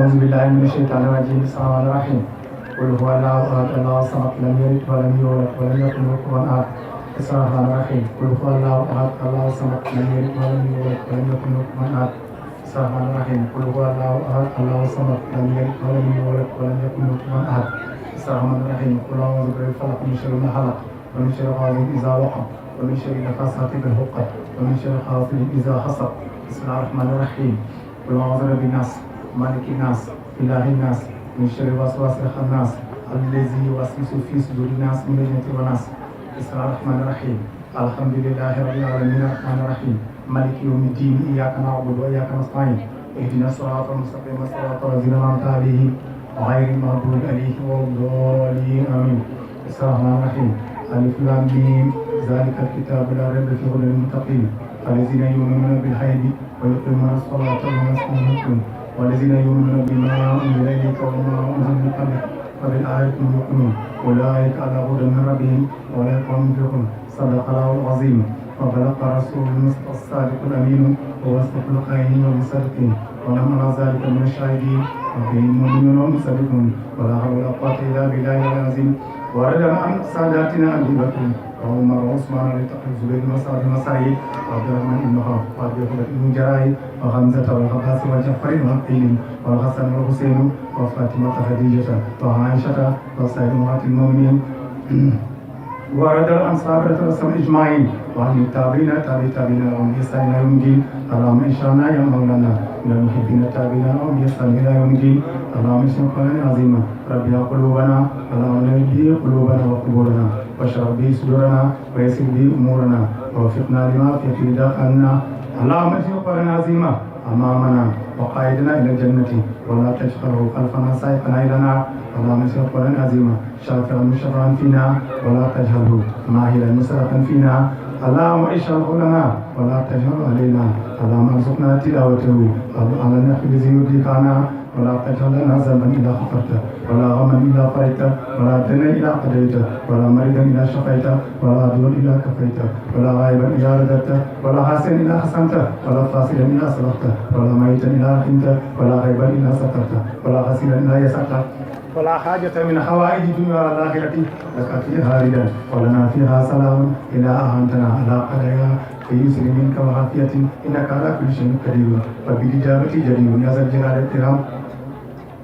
أعوذ بالله من الشيطان الرجيم بسم الله الرحمن الرحيم قل هو الله أحد الله الصمد لم يلد ولم يولد ولم يكن له كفوا أحد بسم الله الرحمن الرحيم قل هو الله أحد الله الصمد لم يلد ولم يولد ولم يكن له كفوا أحد بسم الله الرحمن الرحيم قل هو الله أحد الله الصمد لم يلد ولم يولد ولم يكن له كفوا أحد بسم الله الرحمن الرحيم قل أعوذ برب الفلق من شر ما خلق ومن شر غاسق إذا وقب ومن شر النفاثات في العقد ومن شر حاسد إذا حسد بسم الله الرحمن الرحيم قل أعوذ برب الناس مالك الناس إله الناس من شر الوسواس الخناس الذي يوسوس في صدور الناس من الجنة والناس بسم الله الرحمن الرحيم الحمد لله رب العالمين الرحمن الرحيم مالك يوم الدين إياك نعبد وإياك نستعين اهدنا الصراط المستقيم صراط الذين أنعمت عليهم غير المغضوب عليهم ولا الضالين آمين بسم الله الرحمن الرحيم ألف لام ميم ذلك الكتاب لا ريب فيه هدى للمتقين الذين يؤمنون بالغيب ويقيمون الصلاة ومما رزقناهم والذين يؤمنون بما أنزل إليك وما أنزل من قبلك وبالآخرة هم يؤمنون أولئك على هدى من ربهم وأولئك هم المفلحون صدق الله العظيم وبلغ رسول المصطفى الصادق الأمين ووصف الخائنين والمصدقين ونعم على ذلك من الشاهدين وفيه المؤمنون والمصدقون ولا حول ولا قوة إلا بالله العظيم ورد عن ساداتنا أبي بكر وعمر وعثمان لتقي الزبير المصعب المصعيد وعبد الرحمن بن عوف وابي بكر بن جراح وحمزة والعباس وجعفر وعقيل والحسن والحسين وفاطمة خديجة وعائشة وسائر أمهات المؤمنين ورد عن صحابة الرسول أجمعين وعن التابعين تابعين لهم بإحسان إلى يوم الدين اللهم إنشأنا يا مولانا من المحبين التابعين لهم بإحسان إلى يوم الدين اللهم اشف قلنا عظيما ربنا قلوبنا اللهم نبي قلوبنا وقبورنا واشرح به صدورنا ويسر به أمورنا ووفقنا لما فيه داخلنا اللهم اشف قلنا عظيما أمامنا وقائدنا إلى الجنة ولا تجعله خلفنا سائقنا إلى النار اللهم اشف قلنا عظيما شافعا مشرعا فينا ولا تجعله ماهلا مسرفا فينا اللهم اشرح لنا ولا تجعل علينا اللهم ارزقنا تلاوته على النحو الذي يرضيك عنا ولا تجعل لنا ذنبا الا غفرته ولا غما الا فرجته ولا دينا الا قضيته ولا مريضا الا شفيته ولا عدوا الا كفيته ولا غائبا الا رددته ولا حاسدا الا حسنته ولا فاسدا الا صلحته ولا ميتا الا رحمته ولا غيبا الا سترته ولا غسيلا الا يسرته ولا حاجة من حوائج الدنيا والآخرة لك فيها ردا ولنا فيها سلام إلى أهانتنا على قدرها في يسر منك وعافية إنك على كل شيء قدير وبالإجابة جدير يا ذا الجلال والإكرام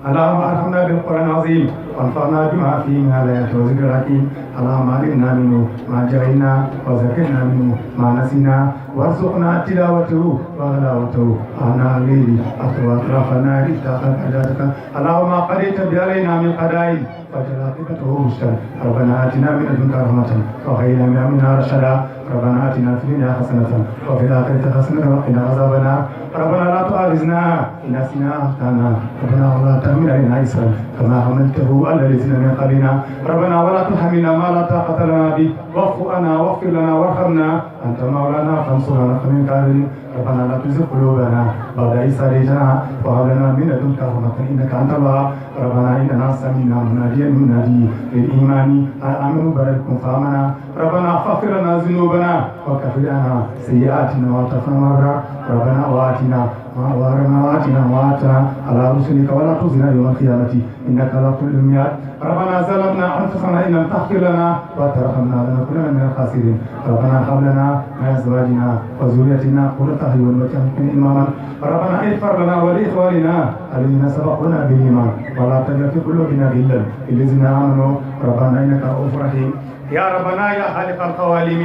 اللهم ارحمنا بالقرآن العظيم وانفعنا بما فيه من الآيات والذكر الحكيم اللهم علمنا منه ما جهلنا وذكرنا منه ما نسينا وارزقنا تلاوته وغلاوته آناء الليل أطراف النهار اتقاك حاجاتك اللهم قضيت علينا من قضاء فجل عاقبته رشدا ربنا آتنا من لدنك رحمة وهيئ لنا من أمرنا رشدا ربنا آتنا في الدنيا حسنة وفي الآخرة حسنة وقنا عذاب النار ربنا لا تؤاخذنا إن نسينا أو أخطأنا ربنا ولا تحمل علينا إصرا كما حملته على الذين من قبلنا ربنا ولا تحملنا ما لا طاقة لنا به واعف عنا واغفر لنا وارحمنا أنت مولانا فانصرنا على القوم الكافرين ربنا لا تزغ قلوبنا بعد إذ هديتنا وهب لنا من لدنك رحمة إنك أنت الوهاب ربنا إننا سمعنا مناديا ينادي للإيمان أن آمنوا بربكم فآمنا ربنا فاغفر لنا ذنوبنا وكفر عنا سيئاتنا وتوفنا مع الأبرار ربنا وآتنا على رسلك ولا تخزنا يوم القيامة إنك لا تخلف الميعاد ربنا ظلمنا أنفسنا إن لم تغفر لنا وترحمنا لنكونن من الخاسرين ربنا هب لنا من أزواجنا وذريتنا قرة أعين واجعلنا إماما ربنا اغفر لنا ولإخواننا الذين سبقونا بالإيمان ولا تجعل في قلوبنا غلا للذين آمنوا ربنا إنك رؤوف رحيم يا ربنا يا خالق القوالم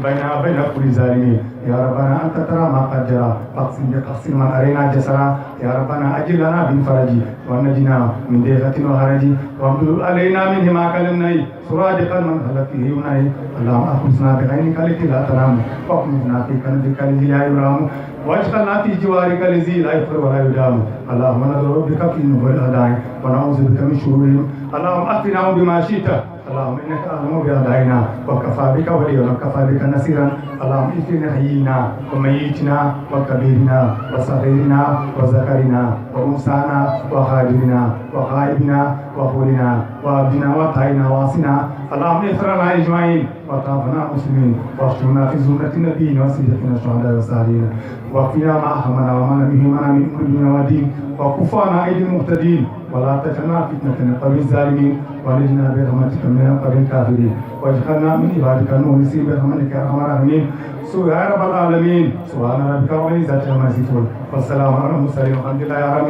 بيننا وبين كل ظالمين يا ربنا أنت ترى ما قد جرى فاقسم بقسم من أرينا جسرا يا ربنا أجل لنا بالفرج ونجنا من ضيقة وهرج وامدد علينا من هماك للنهي سرادقا من هلك فيه ينهي اللهم أخلصنا بعينك التي لا تنام واكنفنا في كنفك الذي لا يرام واجعلنا في جوارك الذي لا يغفر ولا يدام اللهم ندعو بك في نور الأعداء ونعوذ بك من شرورهم اللهم أكفناهم بما شئت اللهم إنك أعلم بأعدائنا وكفى بك وليا وكفى بك نصيرا اللهم اغفر حيينا وميتنا وكبيرنا وصغيرنا وذكرنا وأنثانا وخادرنا وغائبنا وحورنا وعبدنا وطائنا واسنا اللهم اغفر لنا أجمعين وتوفنا مسلمين واحشرنا في زمرة النبيين وصديقنا الشهداء والصالحين واكفنا ما أهمنا وما لم يهمنا من أمر الدنيا والدين وكفانا أيدي المهتدين ولا تجعلنا فتنة للقوم الظالمين ونجنا برحمتك من القوم الكافرين واجعلنا من عبادك المخلصين برحمتك يا أرحم الراحمين سبحان رب العالمين سبحان ربك رب العزة عما يصفون والسلام على المرسلين والحمد لله رب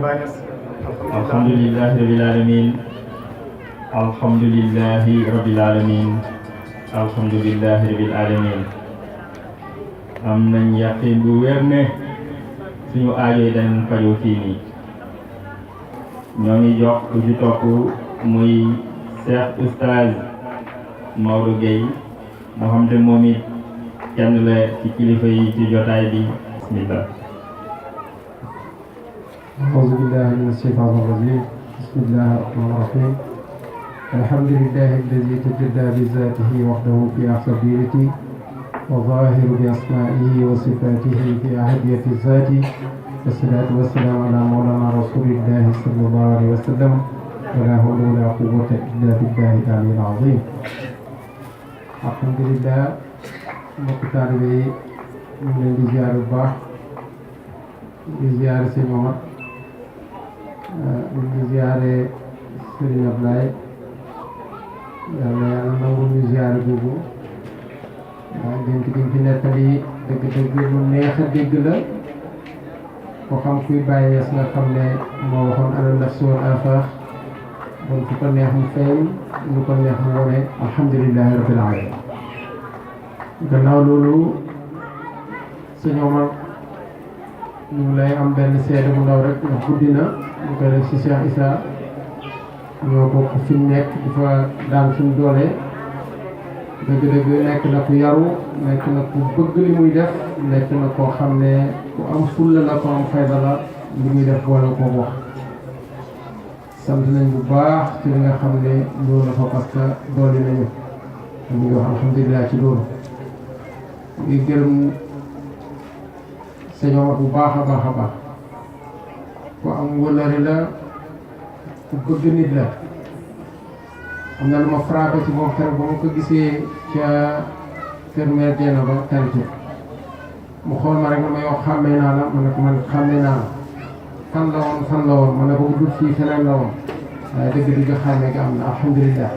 العالمين. الحمد لله رب العالمين الحمد لله رب العالمين الحمد لله رب العالمين am nañ yaqin bu wér ne suñu aajo yi dañ fajoo fii nii ñoo ngi jox ku ci topp muy Cheikh Oustaz Maodo Gueye moo xam te moom it kenn la ci kilifa yi ci jotaay bi bismillah. أعوذ بالله من الشيطان الرجيم بسم الله الرحمن الرحيم الحمد لله الذي تجلى بذاته وحده في أحسابيته وظاهر بأسمائه وصفاته في أحدية الذات والصلاة والسلام على مولانا رسول الله صلى الله عليه وسلم ولا حول ولا قوة إلا بالله العلي العظيم. الحمد لله مقتار بي من زيارة الله زيارة سيدنا ñu ziare Serigne Ablaye yàlla nangu ñu ziare boobu waaw gént gi fi nettali dëgg-dëgg lu neex a dégg la ko xam kuy bàyyees nga xam ne moo waxoon ana nafsu wal afaax bon fu ko neex mu feeñ lu ko neex mu wone alhamdulilahi rabbil alamin gannaaw loolu sëñ Omar ñu ngi lay am benn seede bu ndaw rek ndax guddi na ñu koy def ci Cheikh Issa ñoo bokk fi mu nekk di fa daan suñu doole dëgg-dëgg nekk na ku yaru nekk na ku bëgg li muy def nekk na koo xam ne ku am fulla la ko am fayda la li muy def boole koo wax sant nañ bu baax ci li nga xam ne loolu la fa parce que doole nañu ñu ngi wax alhamdulilah ci loolu ngi gërëm sëñ Omar bu baax a baax a baax ku am wëllëre la ku bëgg nit la am na lu ma frappé ci moom keroog ba ma ko gisee ca kër mère Diena ba qualité mu xool ma rek na ma yow xàmmee naa la ma ne ko man xàmmee naa la fan la woon ma ne ko dul fii feneen la woon waaye dëgg-dëgg xàmmee ga am na alhamdulilah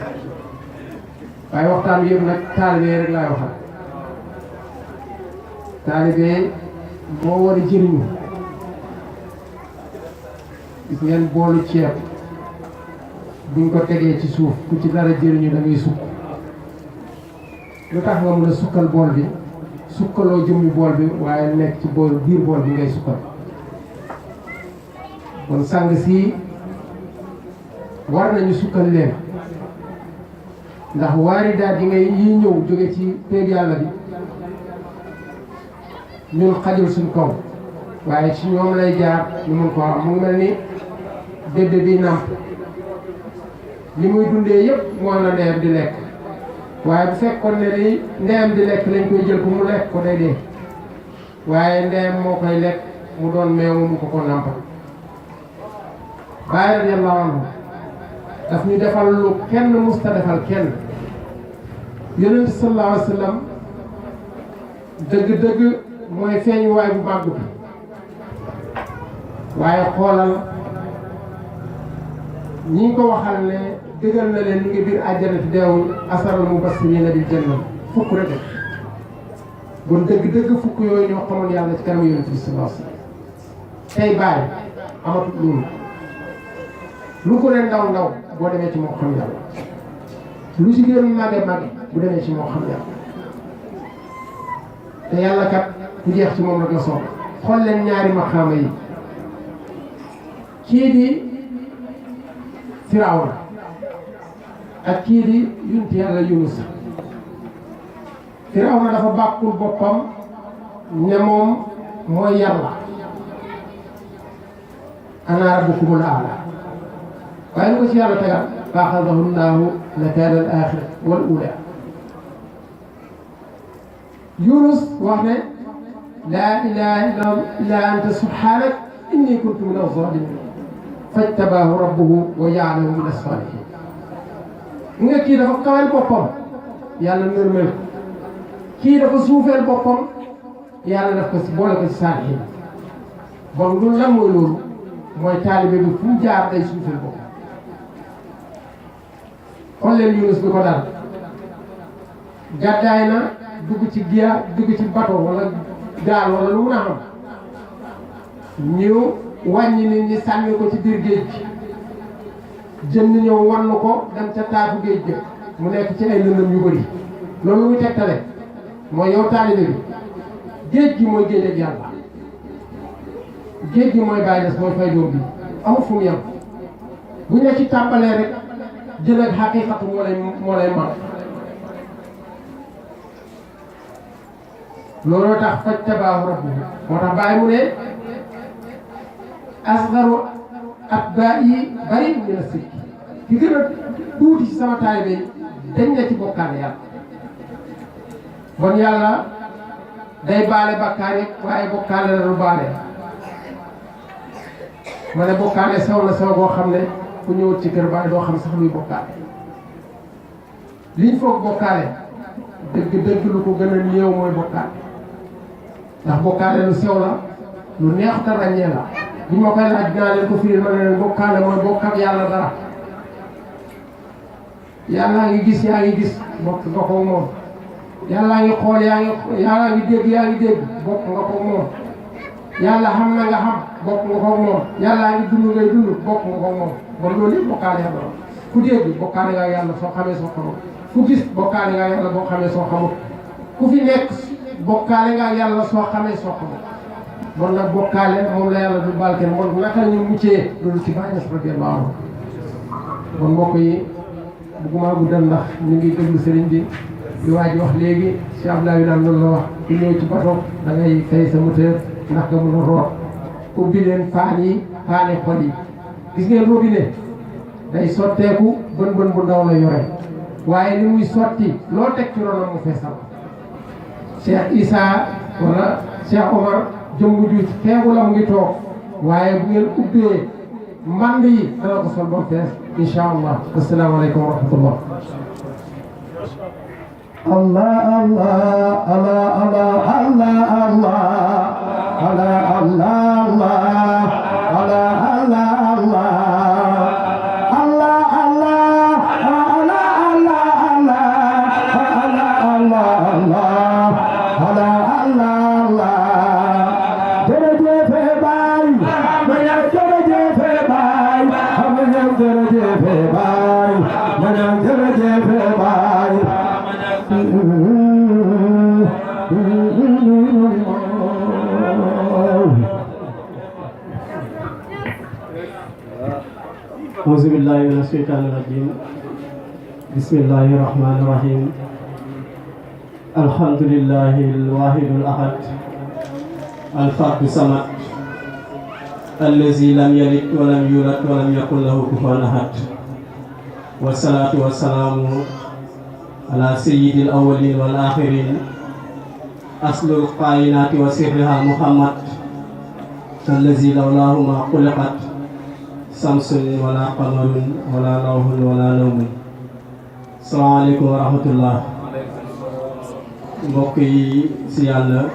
waaye waxtaan bi yëpp nag taalibe rek laay waxal taalibe moo war a jëriñu gis ngeen boolu ceeb buñ ko tegee ci suuf ku ci dara jëriñu da ngay sukk lu tax nga mën a sukkal bool bi sukkaloo jëmmi bool bi waaye nekk ci bool biir bool bi ngay sukkal kon sàng si war nañu sukkal leen ndax waari daal yi ngay yi ñëw jóge ci péeg yàlla bi ñun xajul suñ kaw waaye ci ñoom lay jaar ñu mun ko am mu ngi mel ni bébé bi nàmp li muy dundee yëpp mooy la ndeyam di lekk waaye bu fekkoon ne li ndeyam di lekk lañ koy jël ko mu lekk ko day dee waaye ndeyam moo koy lekk mu doon meew mu ko nàmpal Baay radiyallahu anhu daf ñu defal lu kenn musta defal kenn Yonent sallallahu alayhi wa sallam dëgg-dëgg mooy feeñ waay bu màgg bi waaye xoolal ñi ko waxal ne dëggal na leen ñu ngi biir àjjana te deewul asaral mubassiriina bil janna fukk rek bon dëgg-dëgg fukk yooyu ñoo xamoon yàlla ci kanam Yonent bi sallallahu alayhi wa sallam tey bàyyi amatul loolu lu ko ne ndaw ndaw boo demee ci moo xam yàlla lu si gën màgge màgge bu demee ci moo xam yàlla te yàlla kat ku jeex ci moom rek la soxla xool leen ñaari maqaama yi kii di Firawna ak kii di yunti yàlla Yunus Firawna dafa bàkkul boppam ne moom mooy yàlla ana rabbukumul aala waaye lu ko ci yàlla tegal fa axadahu llaahu nakaala al-aaxirati wal uulaa. Yunus wax ne laa ilaaha illaa anta subhaanak inni kuntu mina z-zaalimiin fajtabaahu rabbuhu wa ja'alahu mina s-saalihiin. nga kii dafa kawel boppam yàlla nërmel ko, kii dafa suufeel boppam yàlla daf ko si boole ko si saalihiin. bon loolu lan mooy loolu mooy taalibe bi fu mu jaar day suufeel boppam. xool leen Yunus bi ko dal gàddaay na dugg ci giya dugg ci bateau wala gaal wala lu mun a xam ñu wàññi nit ñi sànni ko ci biir géej gi jën ñëw wann ko dem ca taatu géej ga mu nekk ci ay lëndëm yu bëri. loolu muy tegtale mooy yow taalibe bi géej gi mooy géej ak yàlla, géej gi mooy bàyyi des mooy fay doom bi amul fu mu yem. bu ñu ci tàmbalee rek jël ak xaqiiqatu moo lay mar. looloo tax fajtabaahu rabbuhu moo tax bàyyi mu ne asgaru atbaa'i bari mina sirk ki gën a tuuti ci sama taalibe yi dañ ne ci bokkaale yàlla. bon yàlla day baale bakkaar yi waaye bokkaale la du baale. ma ne bokkaale sew na sew boo xam ne ku ñëwut ci kër baay doo xam sax luy bokkaale. liñ foog bokkaale dëgg lu ko gën a néew mooy bokkaale. ndax bokkaale lu sew la lu neexut a ràññee la. bu ma koy laaj dinaa leen ko firil ma ne leen bokkaale mooy bokk ak yàlla dara. yàllaa ngi gis yaa ngi gis bokk nga ko moom. yàllaa ngi xool yàllaa ngi dégg yaa ngi dégg bokk nga ko moom. yàlla xam na nga xam bokk nga ko moom. yàllaa ngi dund ngay dund bokk nga ko moom. bon loolu yëpp bokkaale yàlla la. ku dégg bokkaale nga yàlla soo xamee soo xamul. ku gis bokkaale nga yàlla boo xamee soo xamul. ku fi nekk bokkaale nga yàlla soo xamee soo xamul. bon nag bokkaale moom la yàlla du baal kenn bon naka ñu muccee loolu ci Baay Ñas radiyallaahu anhu. bon mbokk yi bëgguma guddal ndax ñu ngi déglu sëriñ bi li waa ji wax léegi Cheikh Abdoulaye daan loolu la wax ku ñëw ci bato da ngay fay sa moteur ndax nga mën a root. ubbi leen paan yi paane xol yi gis ngeen robinet day sotteeku bën bu ndaw la yore waaye li muy sotti loo teg ci ronam mu feesal. Cheikh Issa wala Cheikh Omar jëmbu ju feebu la mu ngi toog waaye bu ngeen ubbee mband yi dana ko sol ba mu fees incha allah. asalaamaaleykum wa rahmatullah. Allah Allah Allah Allah Allah Allah Allah Allah Allah أعوذ بالله من الشيطان الرجيم بسم الله الرحمن الرحيم الحمد لله الواحد الأحد الفرد الصمد الذي لم يلد ولم يولد ولم يكن له كفوا أحد والصلاة والسلام على سيد الأولين والآخرين أصل الكائنات وسرها محمد الذي لولاه ما خلقت شمس ولا قمر ولا لوح ولا نوم. salaamaaleykum wa rahmatullah. mbokk yi si yàlla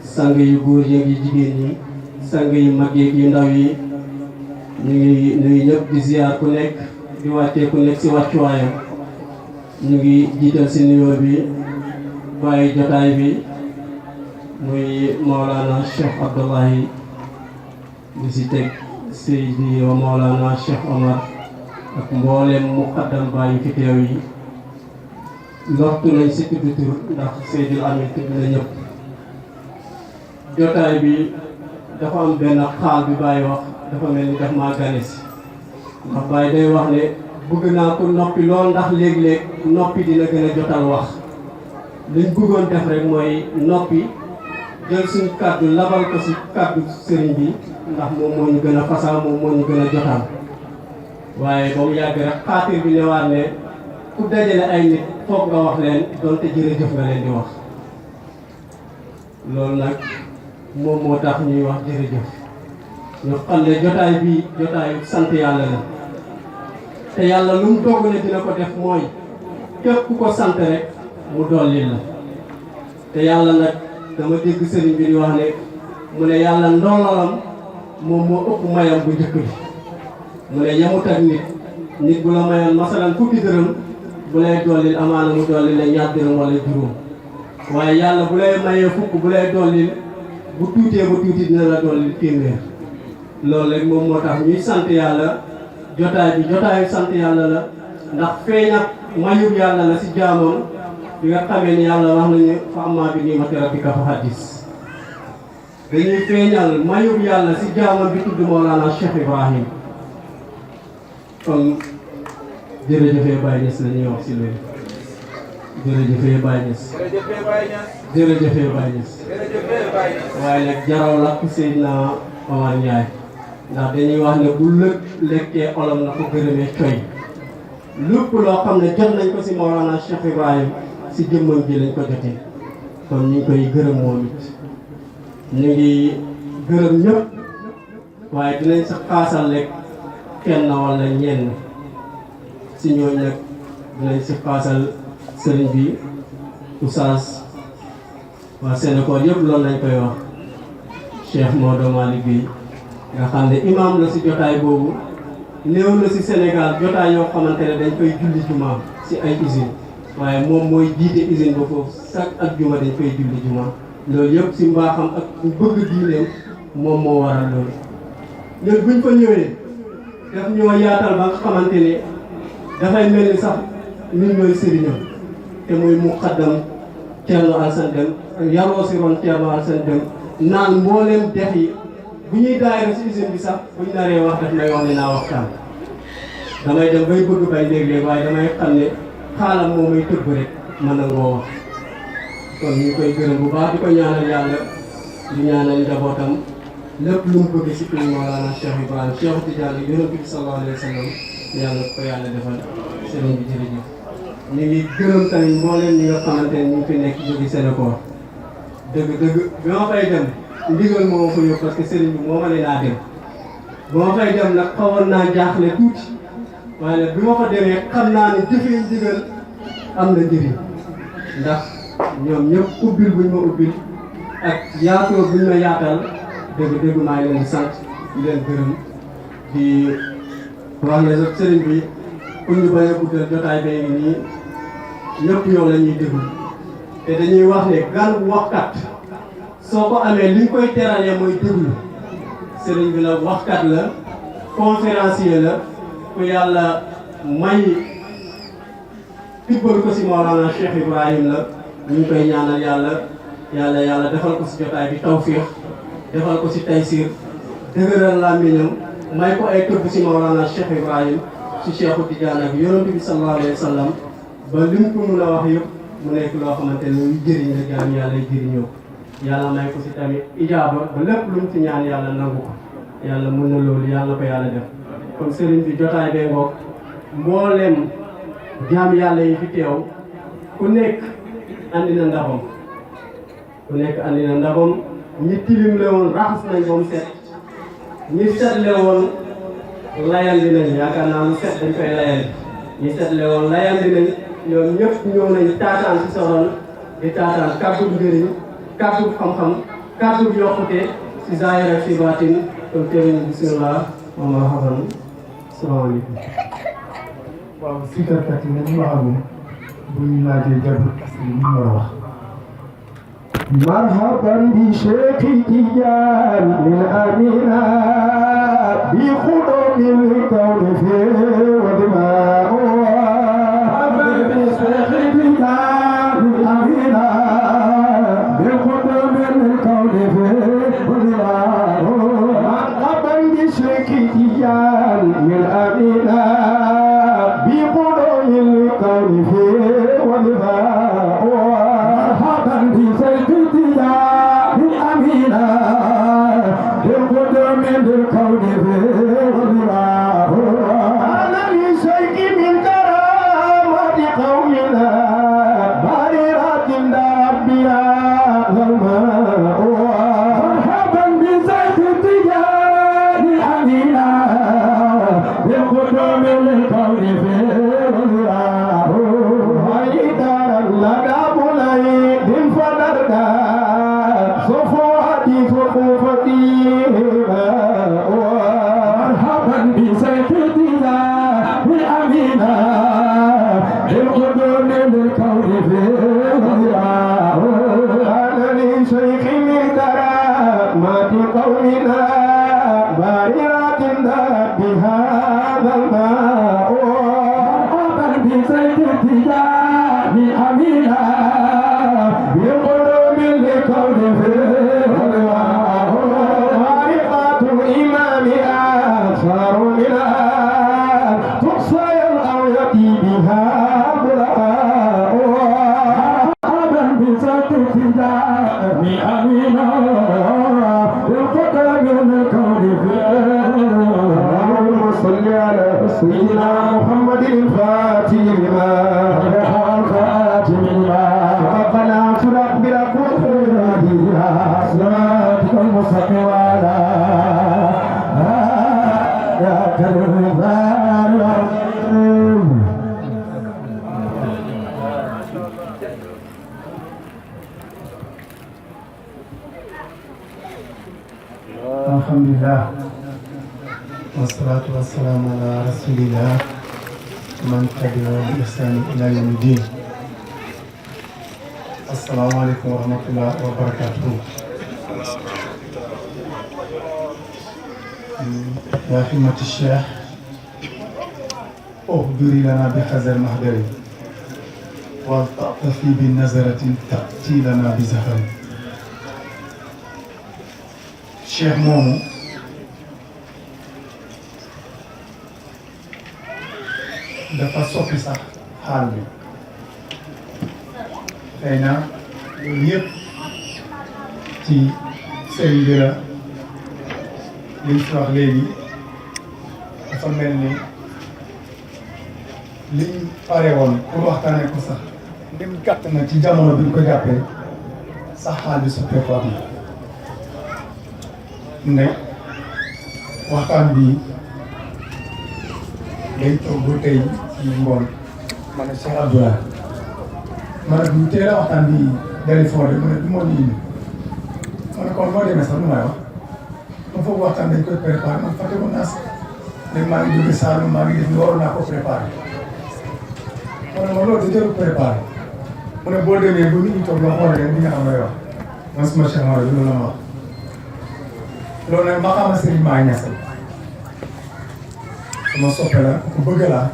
sang yu góor yeeg yu jigéen ñi sang yu mag yeeg yu ndaw yi ñu ngi nuyu ñëpp di ziar ku nekk di wàccee ku nekk si wàccuwaayam. ñu ngi jiital si nuyoo bi bàyyi jotaay bi muy Mawlana Cheikh Abdoulahi di si teg Seydi wa Mawlana Cheikh Omar ak mboolem muqaddam bàyyi fi teew yi. lortu nañ si tudd tur ndax Seydil Amin tudd na ñëpp. jotaay bi dafa am benn xaal bi Baye wax dafa mel ni daf maa gane si ndax Baye day wax ne bëgg naa ko noppi lool ndax léeg-léeg noppi dina gën a jotal wax. liñ bëggoon def rek mooy noppi jël suñ kàddu labal ko si kàddu sëriñ bi ndax moom moo ñu gën a fasaa moom moo ñu gën a jotal. waaye ba mu yàgg rek xaatir bi ñëwaat ne ku dajale ay nit foog nga wax leen donte jërëjëf nga leen di wax loolu nag moom moo tax ñuy wax jërëjëf ñu xam ne jotaay bi jotaayu sant yàlla la te yàlla lu mu doog ne dina ko def mooy képp ku ko sant rek mu dolli la te yàlla nag dama dégg sëriñ bi di wax ne mu ne yàlla ndoollalam moom moo ëpp mayam bu njëkk bi mu ne yemut ak nit bu la mayoon masalan fukki dërëm bu lay dollil amaana mu dollil la ñaar dërëm wala juróom waaye yàlla bu lay mayee fukk bu lay dollil bu tuutee ba tuuti dina la dollil téeméer loolu rek moom moo tax ñuy sant yàlla jotaay bi jotaayu sant yàlla la ndax feeñat mayub yàlla la si jaamam bi nga xamee ni yàlla wax nañu fa ammaa bi ni'mati rabbika fa haddis dañuy feeñal mayub yàlla si jaamam bi tudd Mawlana Cheikh Ibrahim kon jërëjëfee Baye Niass la ñuy wax si loolu jërëjëfee Baye Niass jërëjëfee Baye Niass waaye nag jaraw la Seydina Omar Ndiaye ndax dañuy wax ne bu lëg lekkee olom na ko gërëmee coy lépp loo xam ne jot nañ ko si Mawlana Cheikh Ibrahim si jëmmam ji lañ ko jotee kon ñu ngi koy gërëm moom it ñu ngi gërëm ñëpp waaye dinañ sa xaasal rek kenn wala ñenn si ñooñu nag dinañ si xaasal sëriñ bi Oustaz waa Sénégal yëpp loolu lañ koy wax Cheikh Maodo Malick Gueye nga xam ne imam la si jotaay boobu néew na si Sénégal jotaay yoo xamante ne dañ koy julli jumaa si ay usine waaye moom mooy jiite usine ba foofu chaque ak juma dañ koy julli jumaa loolu yëpp si mbaaxam ak bëgg diineem moom moo waral loolu ñun buñ fa ñëwee daf ñoo yaatal ba nga xamante ne dafay mel ni sax ñun ñooy sëriñam te muy muqaddam Thierno Alassane Deme yaroo si ron Thierno Alassane Deme naan mbooleem def yi bu ñuy daayira si usine bi sax buñ naree wax daf may wax ne naa waxtaan damay dem bay bëgg bay léeg-léeg waaye damay xam ne xaalam moo may tëbb rek mën na ngoo wax kon ñu ngi koy gërëm bu baax di ko ñaanal yàlla di ñaanal njabootam lépp lu mu bëgg si kii Mawlana Cheikh Ibrahim Cheikh Tidiane yonent bi sallallahu alayhi wa sallam yàlla ko yàlla defal sëriñ bi jërëjëf ñu ngi gërëm tamit mbooleem ñi nga xamante ne ñu ngi fi nekk jógi Sénégal dëgg-dëgg bi ma fay dem ndigal moo ma fa yóbbu parce que sëriñ bi moo ma ne naa dem ba ma fay dem nag xawoon naa jaaxle tuuti waaye nag bi ma fa demee xam naa ne jëfee ndigal am na njëriñ ndax ñoom ñëpp ubbil buñ ma ubbil ak yaatoo buñ ma yaatal dëgg-dëgg maa ngi leen di sant di leen gërëm di wax ne sax sëriñ bi pour ñu bañ a guddal jotaay bee ngi nii ñëpp yow la ñuy déglu te dañuy wax ne gan waxkat soo ko amee li ñu koy teralee mooy déglu sëriñ bi la waxkat la conférencier la ku yàlla may tibbal ko si Mawlana Cheikh Ibrahim la ñu ngi koy ñaanal yàlla defal ko si jotaay bi tawfiix defal ko si taysir dëgëral làmmiñam may ko ay tëbb si Mawlana Cheikh Ibrahim si Cheikhu Tidiane ak yonent bi sallallahu alayhi wa sallam ba lim ko mun a wax yëpp mu nekk loo xamante ne lu jëriñ la jaam yàlla jëriñoo yàlla may ko si tamit ijaaba ba lépp lu mu si ñaan yàlla nangu ko yàlla mun na loolu yàlla ko yàlla def kon sëriñ bi jotaay bee ngoog mboolem jaam yàlla yi fi teew ku nekk andi na ndabam ñi tilim le woon raxas nañ ba mu set ñi setle woon layandi nañ yaakaar naa lu set dañ koy layandi ñi setle woon layandi nañ ñoom ñëpp ñëw nañ taataan si soxal di taataan kàddu njëriñ kàddu xam-xam kàddu yokkute si zaahir ak si baatin kon teewuñu bismillah moom la xasan salaamaaleykum. waaw sikarkat yi nañu waxagum bu ñu laajee jarul parce que li ñu war a wax. مرحبا بشيخ تيجان من أمينا بخدم الكون في ودماء مرحبا بشيخ تيجان من أمينا بخدم الكون في ودماء مرحبا بشيخ تيجان من أمينا بخدم الكون في ودماء مرحبا بشيخ أمينا بالقدم بالكون في الله صفواتي فقوفتي مرحبا بسيدنا بالأمينة بالقدوم بالكون في أنا لشيخ من كرامات قومنا بارئات بهذا الماء مرحبا بسيدنا بالأمينة بالقدوم بالكون في طريقة الإمام أكثر منها تقصى الأوية بها بلاء مرحبا بسيدنا بأمينة بالقدوم بالكون في اللهم صل على سيدنا محمد الفاتح لما الخاتم لما ربنا فرق بالأقوال صراطك المستقيم وعلى آلك الرضوان العظيم. الحمد لله والصلاة والسلام على رسول الله من تبعه بإحسان إلى يوم الدين. السلام عليكم ورحمة الله وبركاته. يا حمة الشيخ أخبري لنا بهذا المهدر ولتعطفي بالنظرة تأتي لنا بزهر. Cheikh moomu dafa soppi sax xaal bi xëy na loolu yëpp ci sëriñ bi la liñ fi wax léegi dafa mel ni liñ pare woon pour waxtaanee ko sax lim gàtt na ci jamono bi ñu ko jàppee sax xaal bi soppeekuwaat na ne waxtaan bi dañ toog ba tey ci ngoon ma ne Cheikh Abdoulaye ma ne bu teel a waxtaan bi dali foo de mu ne du moo ñu indi ma ne kon moo demee sax lu may wax ma foog waxtaan dañ koy préparé man fàtte ko naa si léegi maa ngi jóge Saalum maa ngi def ni waroon naa ko préparé ma ne ma loolu da jarul préparé mu ne boo demee ba nit ñi toog nga xool leen di nga xam lay wax man suma Cheikh Mara bi loolu la ma wax loolu nag ma xamal Serigne maa ñasal sama soppe la ku bëgg laa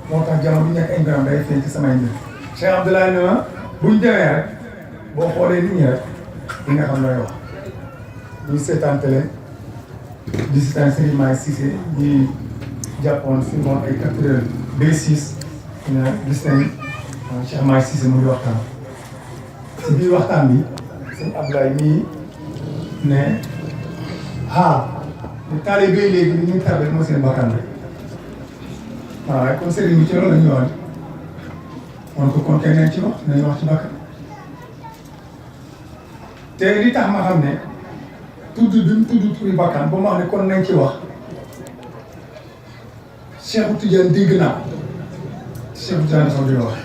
moo tax jamono bi nekk ay mbiram day feeñ ci samay mbir Cheikh Abdoulaye ne ma buñ demee rek boo xoolee nit ñi rek di nga xam looy wax ñuy seetaan télé di seetaan Serigne Maay Cissé ñi jàppoon fi moom ay 4h26 ne gis nañ Cheikh Maay Cissé mu ngi waxtaan si biir waxtaan bi sëñ Abdoulaye nii ne ñu taalibe yi léegi li ñuy tarbet moo seen bakkan rek waaw kon sëriñ bi ci loolu la ñu wax man ko kon kenn ci wax nañu wax ci bakkan te li tax ma xam ne tudd bi mu tudd turi bakkan ba ma wax ne kon nañ ci wax Cheikh Tidiane dégg naa Cheikh Tidiane sax di wax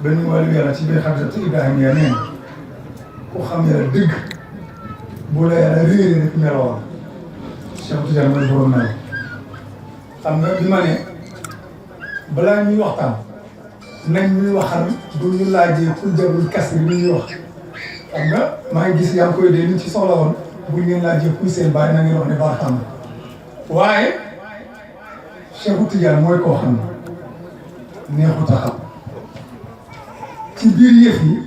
benn wàllu yàlla ci biir xarit Ibrahima ya neen ku xam yàlla dëgg boo la yàlla réeré rek meloo Cheikh Tidiane mooy borom melo xam nga bi ma ne balaa ñuy waxtaan nañ ñuy waxal bu ñu laajee pour jarul kas bi ñuy wax xam nga maa ngi gis yaa ngi koy dee ni ci soxla woon buñ leen laajee kuy seen bàyyi na ngeen wax ne baax xam na waaye Cheikh Tidiane mooy koo xam ne neexut a xam ci biir yëf yi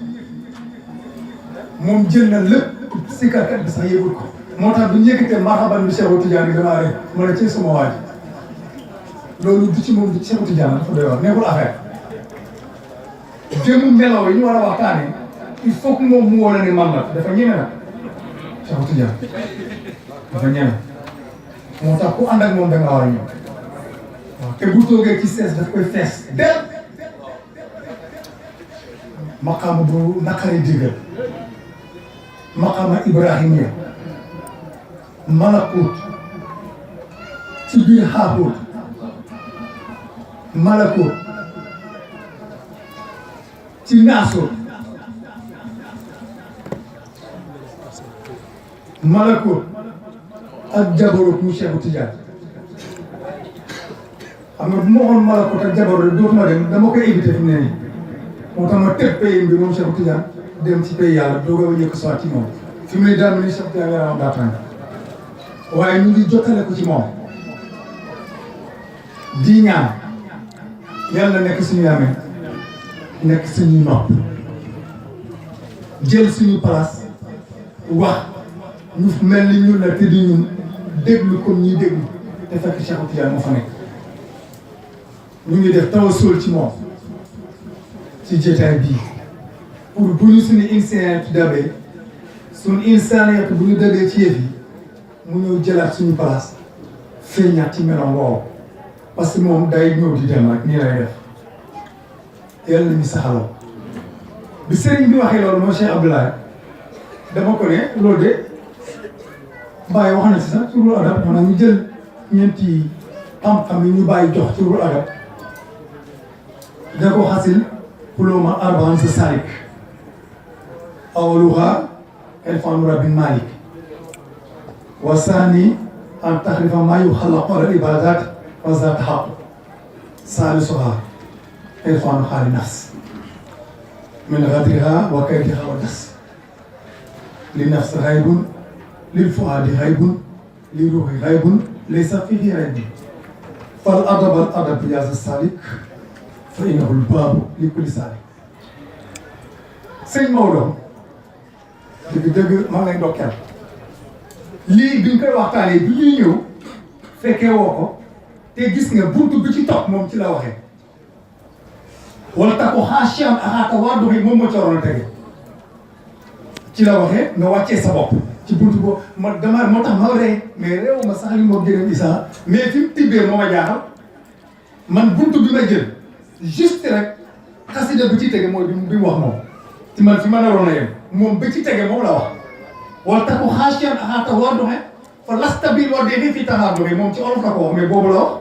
moom jël na lépp sikkarkat bi sax yëgul ko moo tax bu ñu yëkkatee marhaban bi Cheikh Tidiane bi damaa rek ma ne ci suma waaj loolu du ci moom du ci Cheikh Tidiane dafa doy wax nekkul affaire jëmu melaw yi ñu war a waxtaanee il faut que moom mu woon ne man la dafa ñeme nag Cheikh Tidiane dafa ñeme moo tax ku ànd ak moom da nga war a ñëw waaw te bu toogee ci sees daf koy fees del maqaama bu naqari digal maqaama Ibrahima malakut ci biir xaakut malakut ci naasut malako ak jabarut mu Cheikh Tidiane xam nga bu ma waxoon malako ak jabarut rek dootuma dem dama koy éviter fi mu ne nii moo tax ma teg pays bi moom Cheikh Tidiane dem ci pays yàlla doog a yëkk soit ci moom fi mu ne daal ni Cheikh Tidiane yaramam daa tàng waaye ñu ngi jottale ko ci moom di ñaan yàlla nekk suñu amee nekk suñuy nopp jël suñu place wax ñu mel ni ñun la te di ñun déglu comme ñuy déglu te fekk Cheikh Tidiane moo fa nekk ñu ngi def tawassul ci moom ci jotaay bii pour bu ñu suñu insaniyatu dabee suñu insaniyatu bu ñu dabee ci yëf yi mu ñëw jëlaat suñu place feeñaat ci meloom woowu parce que moom day ñëw di dem rek nii lay def yàlla na ñu saxaloo bi sëriñ bi waxee loolu moo Cheikh Abdoulaye dama ko ne loolu de bàyyi wax na ci sax ci ruul adab maanaam ñu jël ñeenti xam-xam yi ñu bàyyi jox ci ruul adab da ko xasil xulóoma arbaan sa salik awaluha elfanu rabbi malik wa saani an taxrifa maa yuxallaqu ala ibadat wa zat xaq salisuha elfanu xaali nafs min gadriha wa kaydiha wa das li nafs xaybun lil fuaadi xaybun li ruuxi xaybun laysa fihi raybun fal adab al adab yaa salik fa innahu l baabu li kulli salik sëñ Maodo dëgg maa ngi lay ndokkeel lii bi ñu koy waxtaanee bi ñuy ñëw fekkee woo ko te gis nga buntu bi ci topp moom ci la waxee wala ta ko xaasiyam axaata waa doxi moom moo ci waroon a tege ci la waxee nga wàccee sa bopp ci buntu boobu ma dama moo tax ma ree mais réew ma sax li moo gën a Issa mais fi mu tibbee moo ma jaaxal man buntu bi ma jël juste rek xasida bi ci tege mooy bi mu wax moom ci man fi ma naroon a yem moom ba ci tege moom la wax wala ta ko xaasiyam axaata waa doxe fa lastabil wa dee fi taxaar doxe moom ci olof la ko wax mais boobu la wax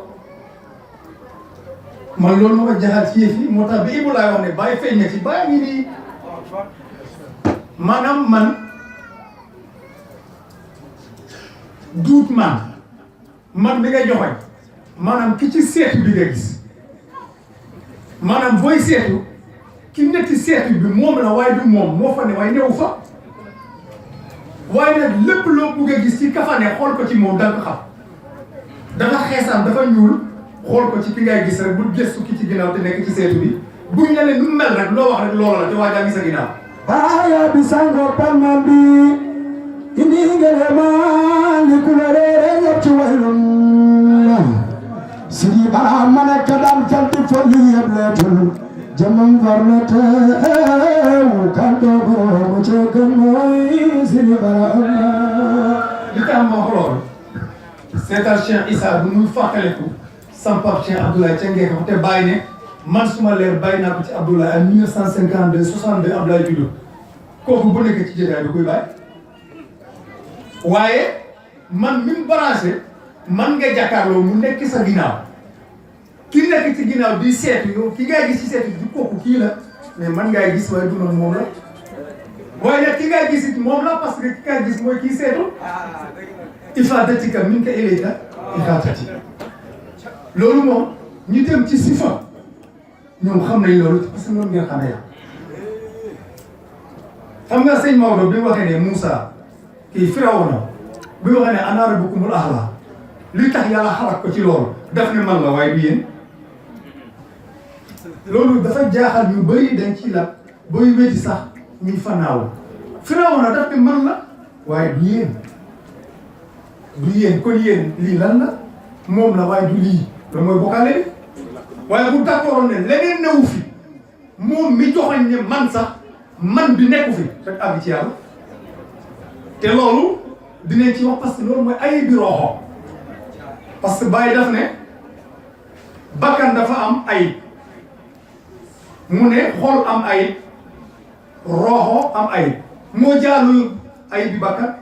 man loolu moo ko jaxal ci yëf yi moo tax bi Ibou laay wax ne bàyyi feeñ na ci bàyyi ngi nii maanaam man duut man bi nga joxoñ maanaam ki ci seetu bi nga gis maanaam booy seetu ki nekk ci seetu bi moom la waaye du moom moo fa ne waaye newu fa waaye nag lépp loo bugg a gis ci kafane xool ko ci moom da nga ko xam dafa xeesaan dafa ñuul xool ko ci ki ngay gis rek bul gëstu ki ci ginnaaw te nekk ci seetu bi buñ ne nu mel rek loo wax rek loola la te waa jaa ngi sa ginnaaw Aya bisango palmambi ini ngelema likulere yep ci waylum sidi bara mana kadam tanti foli yebletul jamam farnata kanto go mo ci gën moy sidi bara li tax ma wax loolu seetal Cheikh Issa bu muy fàttaliku sampap Cheikh Abdoulaye ca ngee ko te bàyyi ne man suma leer bàyyi naa ko ci Abdoulaye en 1952 62 Abdoulaye juddu kooku bu nekk ci jotaay bi koy bàyyi waaye man mi mu branché man nga jàkkaarloo mu nekk sa ginnaaw ki nekk ci ginnaaw di seetu yow ki ngay gis ci seetu di kooku kii la mais man ngay gis waaye du noonu moom la waaye nag ki ngay gis it moom la parce que ki ngay gis mooy kii seetu ifadatika min ka ilayka ifadati loolu moom ñu dem ci sifa ñoom xam nañ loolu parce que noonu ngeen xamee ya xam nga sëñ Maodo bi waxee ne Moussa kii Firawna bi waxee ne ana rabbukumul a'la li tax yàlla xalaat ko ci loolu daf ne man la waaye du yéen loolu dafa jaaxal ñu bëri dañ ci la booy wéeti sax ñuy fanaaw Firawna daf ne man la waaye du yéen kon yéen lii lan la moom la waaye du lii loolu mooy bokkaale bi waaye bu d'accordoon ne leneen newu fi moom mi joxoñ ne man sax man bi nekku fi rek àgg ci yàlla te loolu dinañ ci wax parce que loolu mooy ay bi roxo parce que Baye daf ne bakkan dafa am ayib mu ne xol am ayib roxo am ayib moo jaalu ayib bi bakkan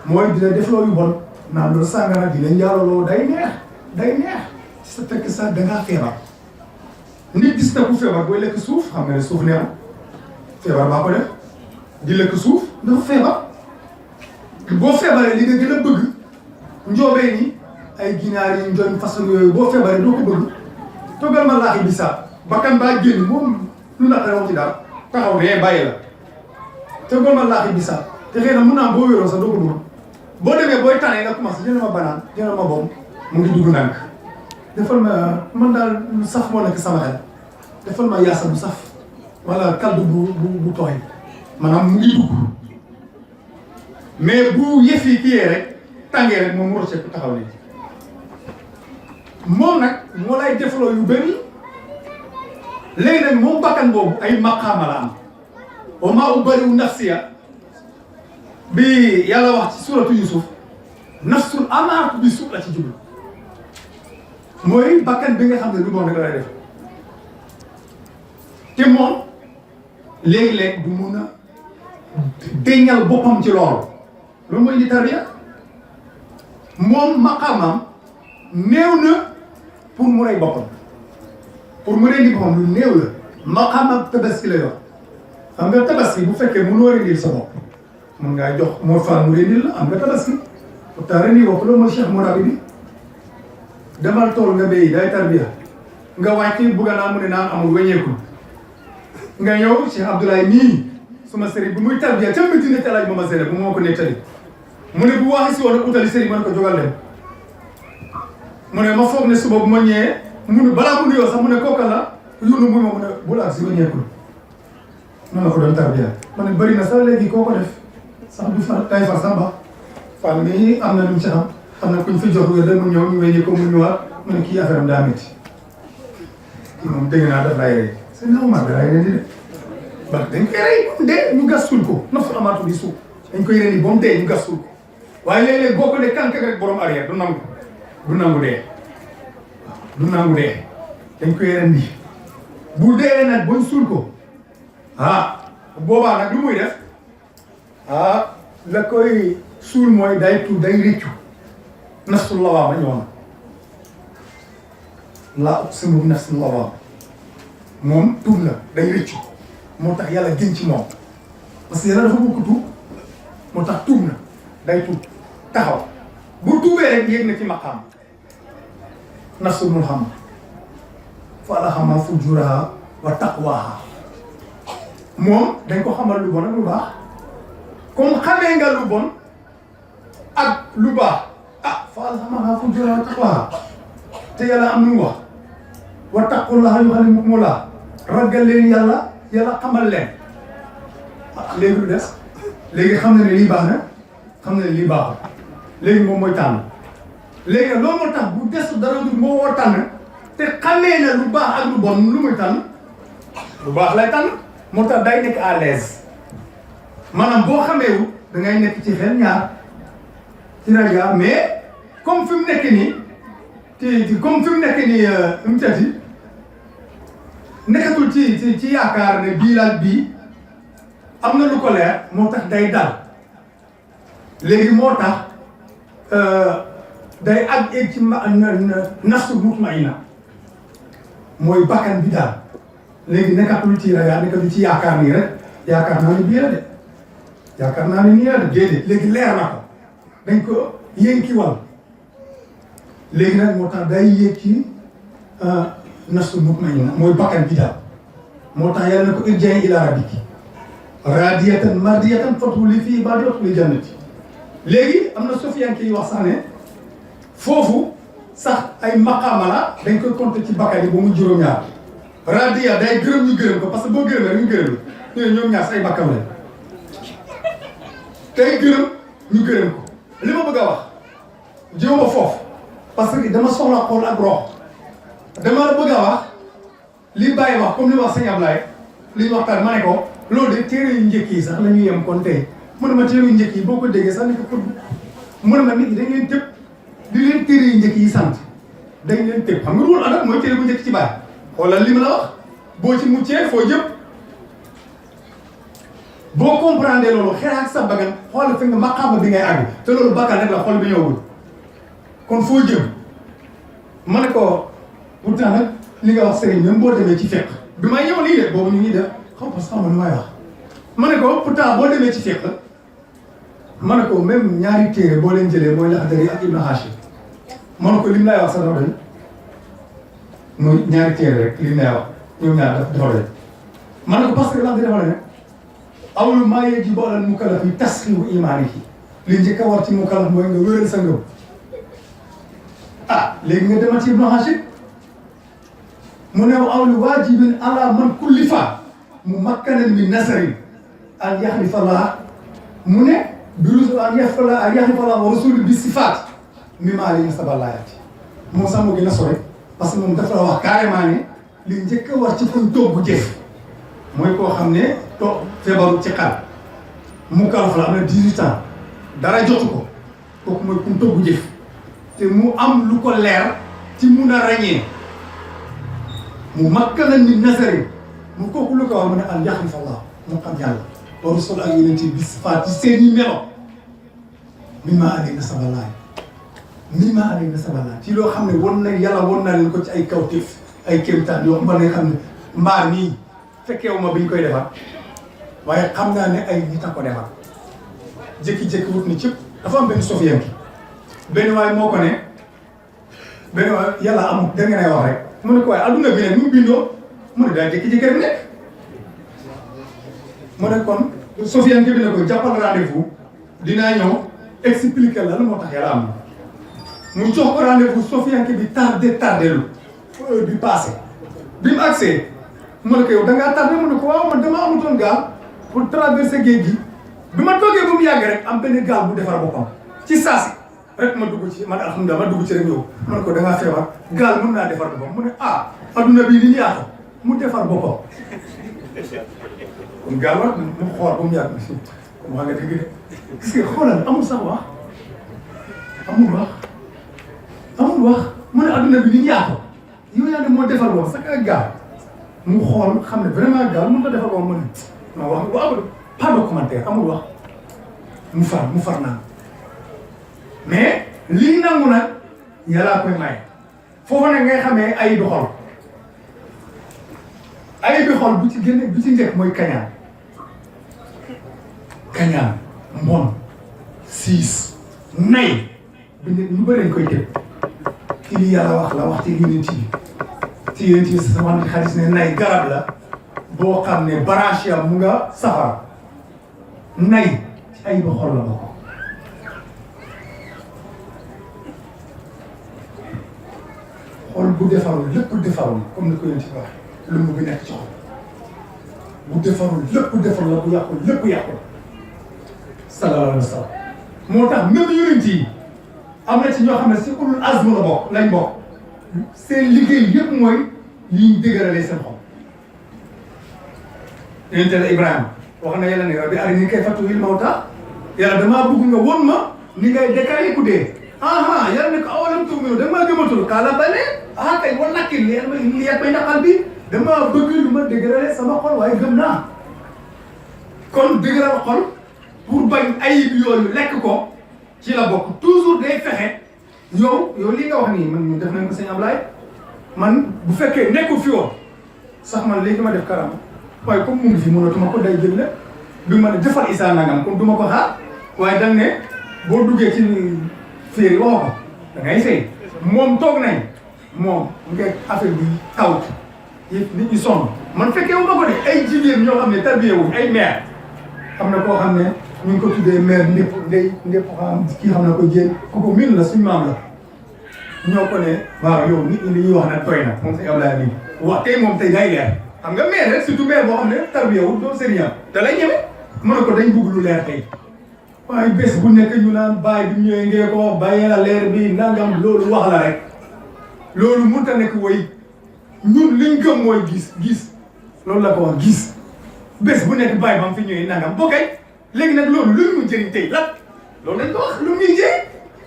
mooy dina def loolu bon naan loolu sàngara dina njaaloloo day neex sa fekk sax dangaa feebar nit gis na ku feebar booy lekk suuf xam nga ne suuf neexul feebar baa ko def di lekk suuf dafa feebar boo feebaree li nga gën a bëgg njoobee ni ay ginaar yi njoñ façon yooyu boo feebaree doo ko bëgg toggal ma laaxi bisaab bakkan baa génn moom lu naqare wax ci daal taxaw ne bàyyi la toggal ma laaxi bisaab te xëy na mun naa boo wéeroo sax doo ko bëgg boo demee booy tànnee nga commencé jënd ma banaan jënd ma bom mu ngi dugg ndànk defal ma man daal lu saf moo nekk sama xel defal ma yaasa bu saf wala kaldu bu tooy maanaam mu ngi dugg mais bu yëf yi kiyee rek tàngee rek moom mu rocceeku taxaw nii moom nag moo lay defaloo yu bëri léegi nag moom bakkan boobu ay maqaama la am wa maa ubari'u nafsiya bi yàlla wax ci suratu Yusuf nafsul amaaratu bi suu la ci jublu mooy bakkan bi nga xam ne lu bon rek lay def te moom léeg-léeg du mun a deñal boppam ci loolu loolu mooy indi tarbiya moom maqaamam néew na pour mu rey boppam pour mu rendi boppam lu néew la maqaamam tabaski la yor xam nga tabaski bu fekkee mënoo rendil sa bopp mun ngaa jox moo faal mu rendil la am nga tabaski pourtant rendi bopp loolu mooy Cheikh Mourabi bi demal tool nga béy day tarbiya nga wàcc bugga naa mu ne naan amul wëñeekul nga ñëw Cheikh Abdoulaye nii suma sëriñ bu muy tarbiya ca Medina ca laaj ma sëriñ bu moo ko nettali mu ne bu waxi si woon ak utali sëriñ man ko jógal dem mu ne ma foog ne suba bu ma ñëwee mu ne balaa mu nuyoo sax mu ne kooka la yunu muy ma mu ne bu la ak si wëñeekul noonu la ko doon tarbiya ma ne bëri na sax léegi koo ko def sax du fa tay far sax ba fan mii am na lu mu ci xam na kuñ fi jox wér da mu ñëw ñu wéñee ko mu ñëwaat mu ne kii affaire am daa métti kii moom dégg naa daf lay rey c'est normal da lay rendi de parce que dañ koy rey ba mu dee ñu gas suul ko naf amaatu di suuf dañ koy rendi ba mu dee ñu gas suul ko waaye léeg-léeg boo ko dee kànk rek borom arrière du nangu dee du nangu dee dañ koy rendi bu dee nag bañ suul ko boobaa nag lu muy def la koy suul mooy day tuub day réccu nafsul lawaama ñëw na laa uqsimu bi nafsil lawaama moom tuub na day rëccu moo tax yàlla gën ci moom parce que yàlla dafa bëgg tuub moo tax tuub na day tuub taxaw bu tuubee rek yéeg na ci maqaam nafsul mulham fa alhamaha fujuraha wa taqwaha moom dañ ko xamal lu bon ak lu baax comme xamee nga lu bon ak lu baax fa alhamaha fujuraha wa taqwaha te yàlla am lu mu wax wattaqullaha yuallimukumullah ragal leen yàlla xamal leen léegi lu des léegi xam na ne lii baax na xam na ne lii baaxul léegi moom mooy tànn léegi loolu moo tax bu des dara du moo woo tànn te xamee na lu baax ak lu bon lu muy tànn lu baax lay tànn moo tax day nekk à l'aise maanaam boo xameewu da ngay nekk ci xel ñaar ci rajo mais comme fi mu nekk nii comme fi mu nekk nii mu tati nekkatul ci yaakaar ne bii laaj bii am na lu ko leer moo tax day dal léegi moo tax day egg ci nafsu mutmainna mooy bakkan bi daal léegi nekkatul ci rajo nekkatul ci yaakaar nii rek yaakaar naa ne bii la de yaakaar naa ne nii la de déedéet léegi leer na ko dañ ko yënkiwal léegi nag moo tax day yéeg ci nafsu mutmainna mooy bakkan bi daal moo tax yàlla na ko irji'i ila rabbiki radiyatan mardiyatan fadkhuli fi ibadi wadkhuli jannati léegi am na Sofiane ki wax sax ne foofu sax ay maqaama la dañ koy compter ci bakkan yi ba mu juróom-ñaar radiya day gërëm ñu gërëm ko parce que boo gërëmee rek ñu gërëm la ñu ne ñoom ñaar say bakkan la tey gërëm ñu gërëm ko li ma bëgg a wax jiw ma foofu parce que dama soxla xool ak rox dama la bëgg a wax li bàyyi wax comme li wax sëñ Ablaye li ñu waxtaan ma ne ko loolu de téere yu njëkk yi sax la ñuy yem kon tey mu ne ma téere yu njëkk yi boo ko déggee sax ni ko pour mu ne ma nit ñi dañ leen tëb di leen téere yu njëkk yi sant dañ leen tëb xam nga ruul adab mooy téere bu njëkk ci bàyyi xoolal li ma la wax boo ci muccee foo jëm boo comprendre loolu xeex ak sa bakkan xoolal fi nga maqaama bi ngay àgg te loolu bakkan rek la xool bi ñëwul kon foo jëm ma ne ko pourtant nag li nga wax sëriñ même boo demee ci fekk bi may ñëw nii de boobu ñu ngi def xam parce que xam nga lu may wax ma ne ko pourtant boo demee ci fekk ma ne ko même ñaari téere boo leen jëlee mooy Laxdari ak Ibn Hachim ma ne ko lim lay wax sax dafa doy muy ñaari téere rek lim lay wax ñoom ñaar dafa doy ma ne ko parce que Laxdari dafa ne awwalu maa yajibu alal mukallafi tasxiihu iimaanihi li njëkk a war ci mukallaf mooy nga wéral sa ngëm ah léegi nga demal ci Ibn Hachim mu ne awwalu waajibin ala man kullifa mumakkanan min nasarin an yaxlifa Allah mu ne bi rusul an yaxlifa Allah wa rasuli bi sifaat mimmaa alayhi nasaballayaati moom sax moo gën a sore parce que moom dafa la wax carrément ne li njëkk a war ci kuñ togg jëf mooy koo xam ne feebaru ci xar mu kalaf la am na 18 ans dara jotu ko kooku mooy kuñ togg jëf te mu am lu ko leer ci mun a ràññee mu makkanan min nasarin mu kooku lu ko wax mu ne an yaxlifa Allah mu xam yàlla wa rasul ak yeneen ci bis faat ci seen i melo mimmaa alayhi nasaballahi ci loo xam ne won na yàlla won na leen ko ci ay kawtéef ay kéemtaan yoo xam ne mbaar nii fekkeewu ma bi ñu koy defar waaye xam naa ne ay nit a ko defar jékki-jékki wut ni cëpp dafa am benn sofiyam ki benn waay moo ko ne benn waay yàlla amul da ngeen ay wax rek mu ne ko waaye adduna bi ne mu bindoo mu ne daa jékki-jékki rek nekk mu ne kon sofiyam ki bi ne ko jàppal rendez-vous dinaa ñëw expliquer la moo tax yàlla am mu jox ko rendez-vous sofiyam ki bi tardé lu heure bi passé bi mu agsee mu ne ko yow da ngaa tardé mu ne ko waaw man dama amutoon gaal pour traverser géej gi bi ma toogee ba mu yàgg rek am benn gaal bu defar boppam ci saasi rek ma dugg ci man alhamdulilah ma dugg ci rek ñëw mu ne ko da ngaa feebar gaal mën naa defar boppam mu ne ah adduna bii ni ñu yaatu mu defar boppam kon gaal war mu xool ba mu yàgg mu wax nga dëgg de gis nga xoolal amul sax wax amul wax mu ne adduna bi ni ñu yaatu yow yaa ne moo defar boppam sax ak gaal mu xool xam ne vraiment gaal mën nga defar boppam mu ne non wax bu amul pas de commentaire amul wax mu far naan mais lii nangu nag yàllaa koy maye foofu nag ngay xamee ay bi xol ay bi xol bu ci génne bu ci njëkk mooy kañaan mbon siis nay bi ñu bëri koy tëb ci li yàlla wax la wax ci yonent bi sa wax xadis ne nay garab la boo xam ne branche ya mu nga safara nay ci ay bi xol la bokk xol bu defarul lépp defarul comme ni ko yéen ci wax lu mu bi nekk ci xol bu defarul lépp defarul la bu yàqul lépp yàqul sallallahu alayhi wa sallam moo tax même yonent yi am na ci ñoo xam ne si ulul azm la bokk lañ bokk seen liggéey yëpp mooy liñ dëgëralee seen xol yonent la Ibrahima wax na yàlla ne rabbi arinii kayfa tuhyil mawtaa yàlla damaa bëgg nga won ma ni ngay déclaré ku dee yàlla ne ko awalam tu'minu damaa gëmatul qaala balaa kay wallaahi li yatma'inna qalbii damaa bëgg lu ma dëgërale sama xol waaye gëm naa kon dëgëral xol pour bañ ayib yooyu lekk ko ci la bokk toujours day fexe yow li nga wax nii man def nañ ko sëñ Ablaye man bu fekkee nekkul fi woon sax man léegi ma def karam waaye comme mu ngi fi mënatuma ko day jël la bi ma ne defal Issa nangam comme du ma ko xaar waaye dañ ne boo duggee ci féeri waxoo ko da ngay fay moom toog nañ moom nga affaire bi taw nit ñi sonn man fekkee wu ma ko de ay jigéen ñoo xam ne tarbiyé wuñ ay maire xam na koo xam ne ñu ngi ko tuddee maire ndépp xam kii xam na ko jéem kooku miin la suñu maam la ñoo ko ne waaw yow nit ñi li ñuy wax nag doy na moom sëñ Ablaye nii wax tey moom tey day leer xam nga maire rek surtout maire boo xam ne tarbiyé wu doo sérieux da lay ñeme mën na ko dañ bugg lu leer tey waaye bés bu nekk ñu naan bàyyi bi ñëwee ngee ko bàyyee la leer bi nangam loolu wax la rek loolu mënut a nekk woy ñun liñ gëm mooy gis loolu la ko wax gis bés bu nekk bàyyi ba mu fi ñëwee nangam boo kay léegi nag loolu lu ñu jëriñ tey lan loolu lañ ko wax lu ñuy jëriñ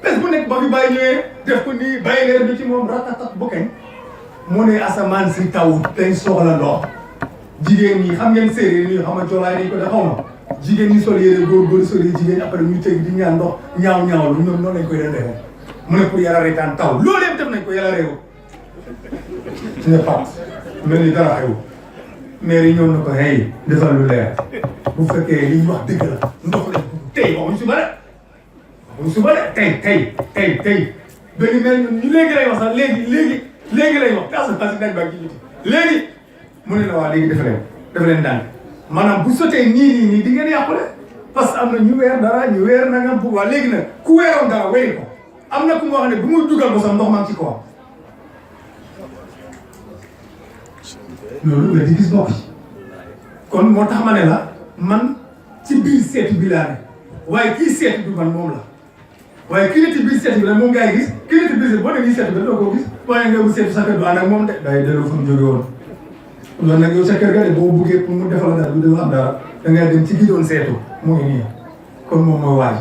bés bu nekk ba fi bàyyi ñëwee def ko nii bàyyi leer bi ci moom ratatat bu kañ mu ne asamaan si taw dañ soxla ndox jigéen ñi xam ngeen séeréer ñi xam nga joolaay dañ ko def xaw ma jigéen ñi sol yére góor sol yére jigéen après ñu teg di ñaan ndox ñaaw lu ñoom noonu lañ koy defee mu ne pour yàlla reetaan taw loolu yëpp def nañ ko yàlla réew ci ne pat mel ni dara xew maire yi ñëw na ko hey defal lu leer bu fekkee li ñu wax dëgg la ndox lañ tey waxuñ si ba rek bu suba de tey benn mel ñu léegi lay wax sax léegi lay wax parce que nañ baa ci biti léegi mu ne la waa léegi dafa leen daan maanaam bu sotee nii di ngeen yàqule parce que am na ñu weer dara ñu weer na nga bëgg waa léegi nag ku weeroon dara wéy ko am na ku ma wax ne bu muy dugal ba sax ndox maa ngi ci kawam loolu nga di gis bokk ci kon moo tax ma ne la man ci biir seetu bi laa ne waaye kii seetu bi man moom la waaye kii ci biir seetu bi nag moom ngay gis kii ci biir seetu boo nee nii seetu bi doo ko gis waaye nga seetu sa kër du ànd ak moom de day delloo fa mu jóge woon loolu nag yow sa kër ga de boo buggee pour mu defal dara du def am dara da ngay dem ci gidoon seetu mu ngi nii kon moom mooy waaj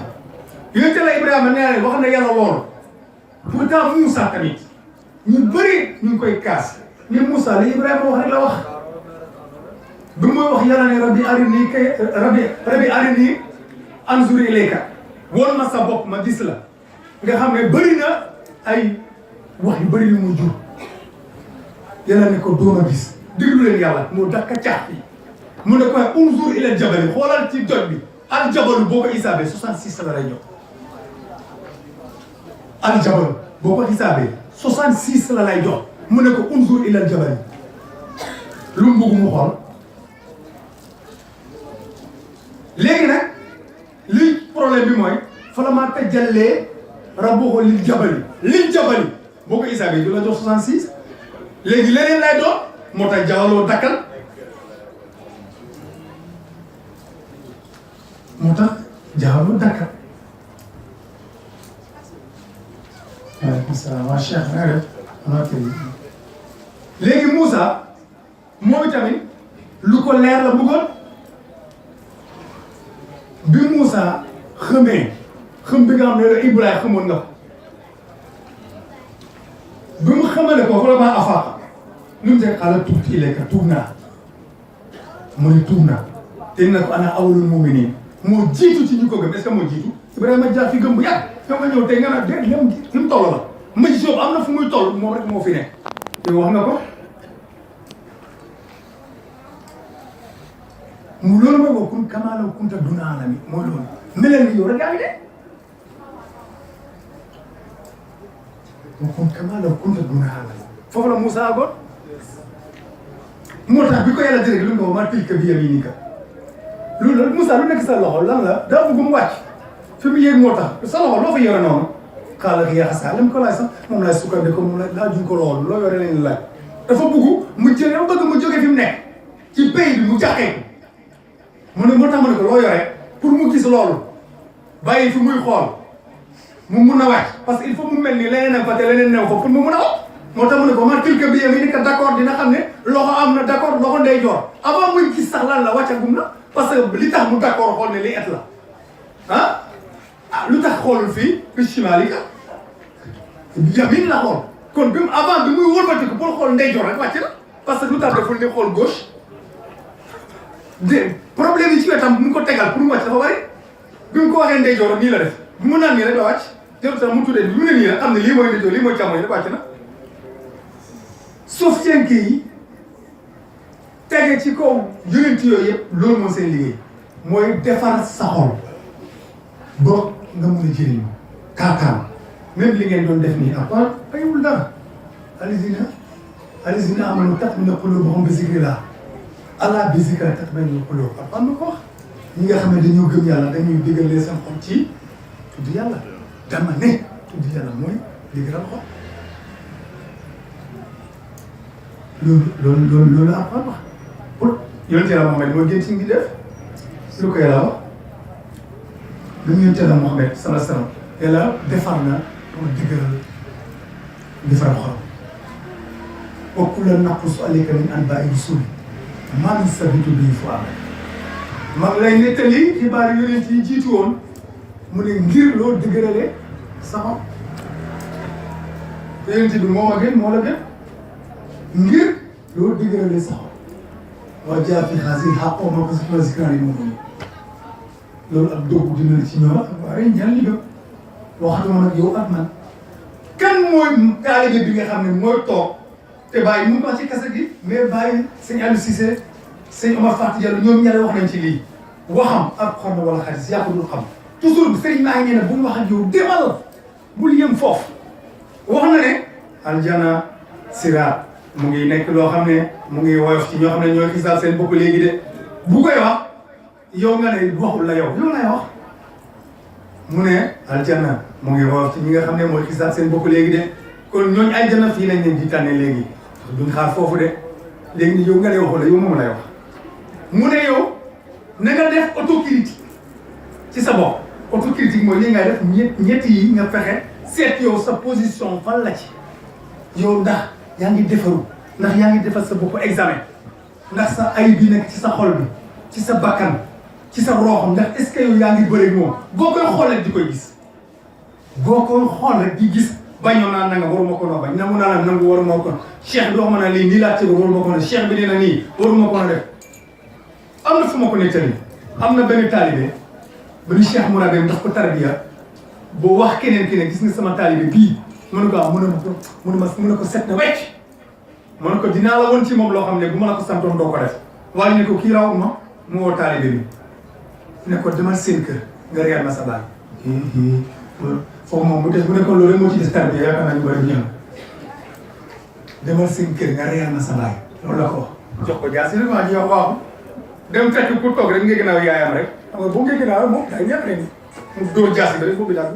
yonent la Ibrahima nee na wax na yàlla loolu pourtant Moussa tamit ñu bëri ñu ngi koy kaas ni Moussa li Ibrahima wax rek la wax bi mooy wax yàlla ne rabbi arini anzur ilayka woon ma sa bopp ma gis la nga xam ne bëri na ay wax yu bëri yu muy jur yàlla ne ko dooma gis déglu leen yàlla moo dakka caax bi mu ne ko unzur ila jabali xoolal ci doj bi al jabalu boo ko isaabee 66 la lay jox al jabalu boo ko isaabee 66 la lay jox mu ne ko unzur ila jabali lu mu bëgg mu xool léegi nag li problème bi mooy falammaa tajallee rabbuhu lil jabali boo ko isaabee du la jox 66 léegi leneen lay doon moo tax jawaloo dakkal waaleykum salaam waa Cheikh na nga def léegi Moussa moom tamit lu ko leer la bëggoon bi Moussa xamee xam bi nga xam ne la Ibrahima xamoon nga ko bi mu xamale ko vraiment afaaqa nu mu see xaaral tuub ci lekk tuub naa mu ne tuub naa te na ko ana awwalul mu'miniin moo jiitu ci ñu ko gëm est-ce que moo jiitu Ibrahima jaar fi gëm bu yàgg yow nga ñëw tey nga naan déet lem fi mu toll la majjoo am na fu muy toll moom rek moo fi nekk yow wax nga ko mu loolu mooy wax kun kamaa law kunta duuna aalami mooy loolu melal ni yow rek yaa ngi de wa kun kamaa law kunta duuna aalami foofu la Moussa agoon moo tax bi ko yàlla dégg lu nga wax maa tilka bi yamiinika loolu la Moussa lu nekk sa loxo lan la daa bëgg mu wàcc fi mu yéeg moo tax sa loxo loo fa yore noonu xaaral ki yaxasaa lim ko laaj sax moom laay sukkandiku moom laa juñ ko loolu loo yore lañ laaj dafa bëgg mu jëlee ba bëgg mu jógee fi mu nekk ci pays bi mu jàqee ko mu ne moo tax ma ne ko loo yore pour mu gis loolu bàyyi fi muy xool mu mun a wàcc parce que il faut mu mel ni leneen ak fa te leneen new fa pour mu mun a wax moo tax mu ne ko man tilka bi yamiinika d'accord dina xam ne loxo am na d'accord loxo ndeyjoor avant muy gis sax lan la wàccagum na parce que li tax mu d'accord xool ne li et la ah lu tax xoolul fii bi shimaalika yamiin la xool kon bi mu avant bi muy wëlbati ko pour xool ndeyjoor rek wàcc na parce que lu tax deful ni xool gauche de problème yi ci wetam bu mu ko tegal pour mu wàcc dafa bari bi mu ko waxee ndeyjoor nii la def bu mu naan nii rek la wàcc jël sax mu tuddee lu ne nii rek xam ne lii mooy ndeyjoor lii mooy càmmoñ rek wàcc na sauf seen kii yi tege ci kaw yonent yooyu yëpp loolu mooy seen liggéey mooy defar sa xol ba nga mun a jëriñu kaakaan même li ngeen doon def nii à part ayewul dara alizina amanu tatma'innu quluubuhum bi zikrillah alaa bi zikrillah tatma'innul quluub am na ko wax ñi nga xam ne dañoo gëm yàlla dañuy diggalee seen xol ci tudd yàlla dama ne tudd yàlla mooy diggal xol loolu la Alxuraan wax pour yonent Yàlla Muhammad moo gën ci ngi def lu ko yàlla wax lu mu yonent Yàlla Muhammad sallallahu alayhi wa sallam yàlla defar na pour diggal defar xol wa kullan naqussu alayka min anbaa'i rusul maa nusabbitu bihi fu'aadak maa ngi lay nettali xibaar yonent yi jiitu woon mu ne ngir loo dëgërale sa xol yonent bi moo ma gën moo la gën ngir loo dëgërale sa xol waa jaa fi haazihil haqq wa maw'izatul wa zikraa lil mu'miniin loolu ak dogg dina la ci ñëw waaye ñaan li gëm waxatuma nag yow ak man kan mooy taalibe bi nga xam ne mooy toog te bàyyi mu ngi wax ci kase gi mais bàyyi sëñ Aliou Cissé sëñ Omar Fatou Diallo ñoom ñaare wax nañ ci lii waxam ak xorma wala xadis yaa ko dul xam toujours sëriñ maa ngi ne bu mu wax ak yow demal bul yëm foofu wax na ne aljana siraat mu ngi nekk loo xam ne mu ngi woyof ci ñoo xam ne ñooy xisaab seen bopp léegi de bu koy wax yow nga ne waxul la yow lay wax mu ne aljana mu ngi woyof ci ñi nga xam ne mooy xisaab seen bopp léegi de kon ñooñu aljana fii lañ leen di tànne léegi duñ xaar foofu de léegi ni yow nga ne waxul la yow moom lay wax mu ne yow na nga def autocritique ci sa bopp autocritique mooy li ngay def ñett yi nga fexe seet yow sa position fan la ci yow ndax yaa ngi defaru ndax yaa ngi defal sa bopp examen ndax sa ay bi nekk ci sa xol bi ci sa bakkan ci sa rooxam ndax est-ce que yow yaa ngi bëri moom boo koy xool rek di koy gis boo koy xool rek di gis bañoon naa nanga waruma ko noo bañ nangu naa la nangu waruma ko cheikh bi wax ma naa lii nii laa tegu waruma ko na cheikh bi nee na nii waruma ko na def am na fu ma ko nettali am na benn taalibe benn cheikh Mourabé ndax ko tarbiya boo wax keneen ki ne gis nga sama taalibe bii mu ne ko ah mu ne ko set na wecc mu ne ko dinaa la woon ci moom loo xam ne bu ma la ko santoon doo ko def waaye ne ko kii raw ma mu woo taalibe bi ne ko demal seen kër nga reer ma sa baay foofu moom bu des bu nekkoon loolu moo ci des tarbiya yaakaar naa ñu bëri ñëw demal seen kër nga reer ma sa baay loolu la ko wax jox ko jaasi rek waa ji wax waaw dem fekk ku toog rek nga gënaaw yaayam rek xam nga boo nga gënaaw moom day ñàkk rek mu dóor jaasi ba rek boobu daal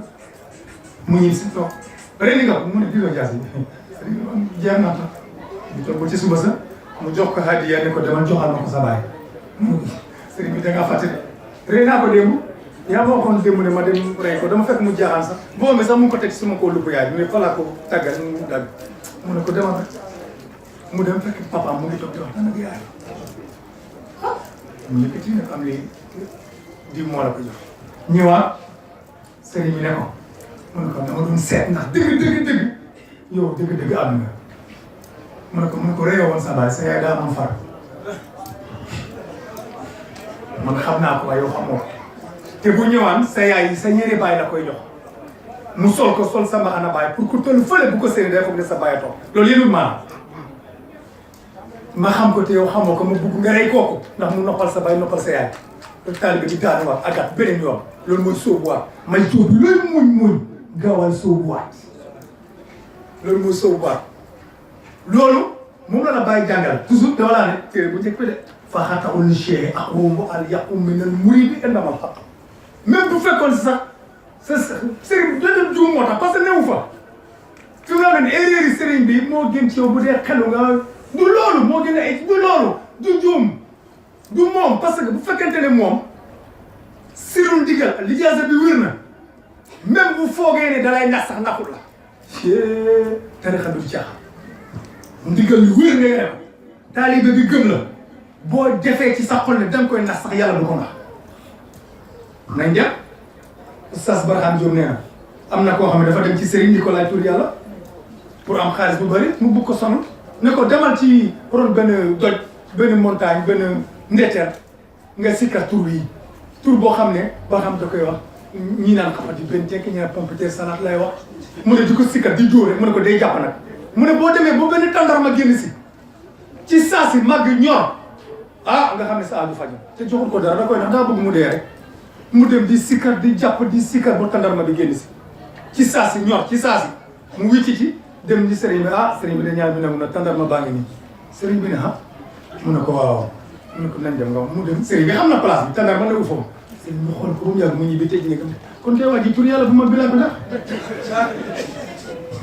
mu ñib si toog ren nga ko mu ne gisoo jaasi jeex naa tax ñu toog ba ci suba sa mu jox ko hadiya ne ko demal joxal ma ko sa baay sëriñ bi da ngaa fàtte rey naa ko démb yaa ma waxoon démb ne ma dem rey ko dama fekk mu jaaxaan sax boo mi sax mu ngi ko teg suma koo lupp yaay mu ne fa laa ko tàggat mu dagg mu ne ko demal rek mu dem fekk papa mu ngi toog di waxtaan ak yaay mu yëkkati ne am lii di moo la ko jox ñëwaat sëriñ bi ne ko mu ne ko dama doon seet ndax dëgg yow dëgg am nga mu ne ko réew woon sa baay sa yaay daa am far man xam naa ko waaye yow xamoo ko te bu ñëwaan sa yaay sa ñeeri baay la koy jox mu sol ko sol sa mbaxana baay pour que toll fële bu ko séenee day foog ne sa baay toog loolu yënul maanaam ma xam ko te yow xamoo ko ma bugg nga rey kooku ndax mu noppal sa baay noppal sa yaay taalibe bi daanuwaat agat beneen yoon loolu mooy sóobuwaat may sóobu loolu muñ gaawal sóobuwaat loolu mooy sóobuwaat loolu moom la bàyyi jàngal toujours dama laa ne téere bu njëkk bi de fa xataul cheikh ak wombu al yaqum min al muridi indamal xaq même bu fekkoon si sax sa sëriñ dana juum moo tax parce que newu fa fi mu ne erreur yi sëriñ bi moo gën ci yow bu dee xelu nga du loolu moo gën a ay du loolu du juum du moom parce que bu fekkente ne moom sirul ndigal lijaasa bi wér na même bu foogee ne dalay nax sax naxul la tarixa du caaxaan ndigal yu wér ngay def taalibe bi gëm la boo defee ci sa xol ne danga koy nax sax yàlla du ko nax nañ jàpp Oustaz Barham Diop nee na am na koo xam ne dafa dem ci sëriñ di ko laaj tur yàlla pour am xaalis bu bëri mu bëgg ko sonal ne ko demal ci ron benn doj benn montagne benn ndeeteer nga sikkar tur yi tur boo xam ne Barham da koy wax ñii naan xamati benn tekk ñi naan pompiteer salade lay wax mu ne di ko sikkar di jóor rek mu ne ko day jàpp nag mu ne boo demee ba benn tàndarma génn si ci saa si màgg ñor ah nga xam ne sa aju faju te joxul ko dara da koy ndax daa bëgg mu dee rek mu dem di sikkar di jàpp di sikkar ba tàndarma bi génn si ci saa si ñor ci saa si mu wicci ci dem di sëriñ bi sëriñ bi de ñaar bi nangu na tàndarma baa ngi nii sëriñ bi ne mu ne ko waaw mu ne ko nañ dem nga mu dem sëriñ bi xam na place bi tàndarma ne foofu sëriñ bi xool ko ba mu yàgg mu ñibbi tëj ne kon kay waa ji tur yàlla bu mag bi laa ko def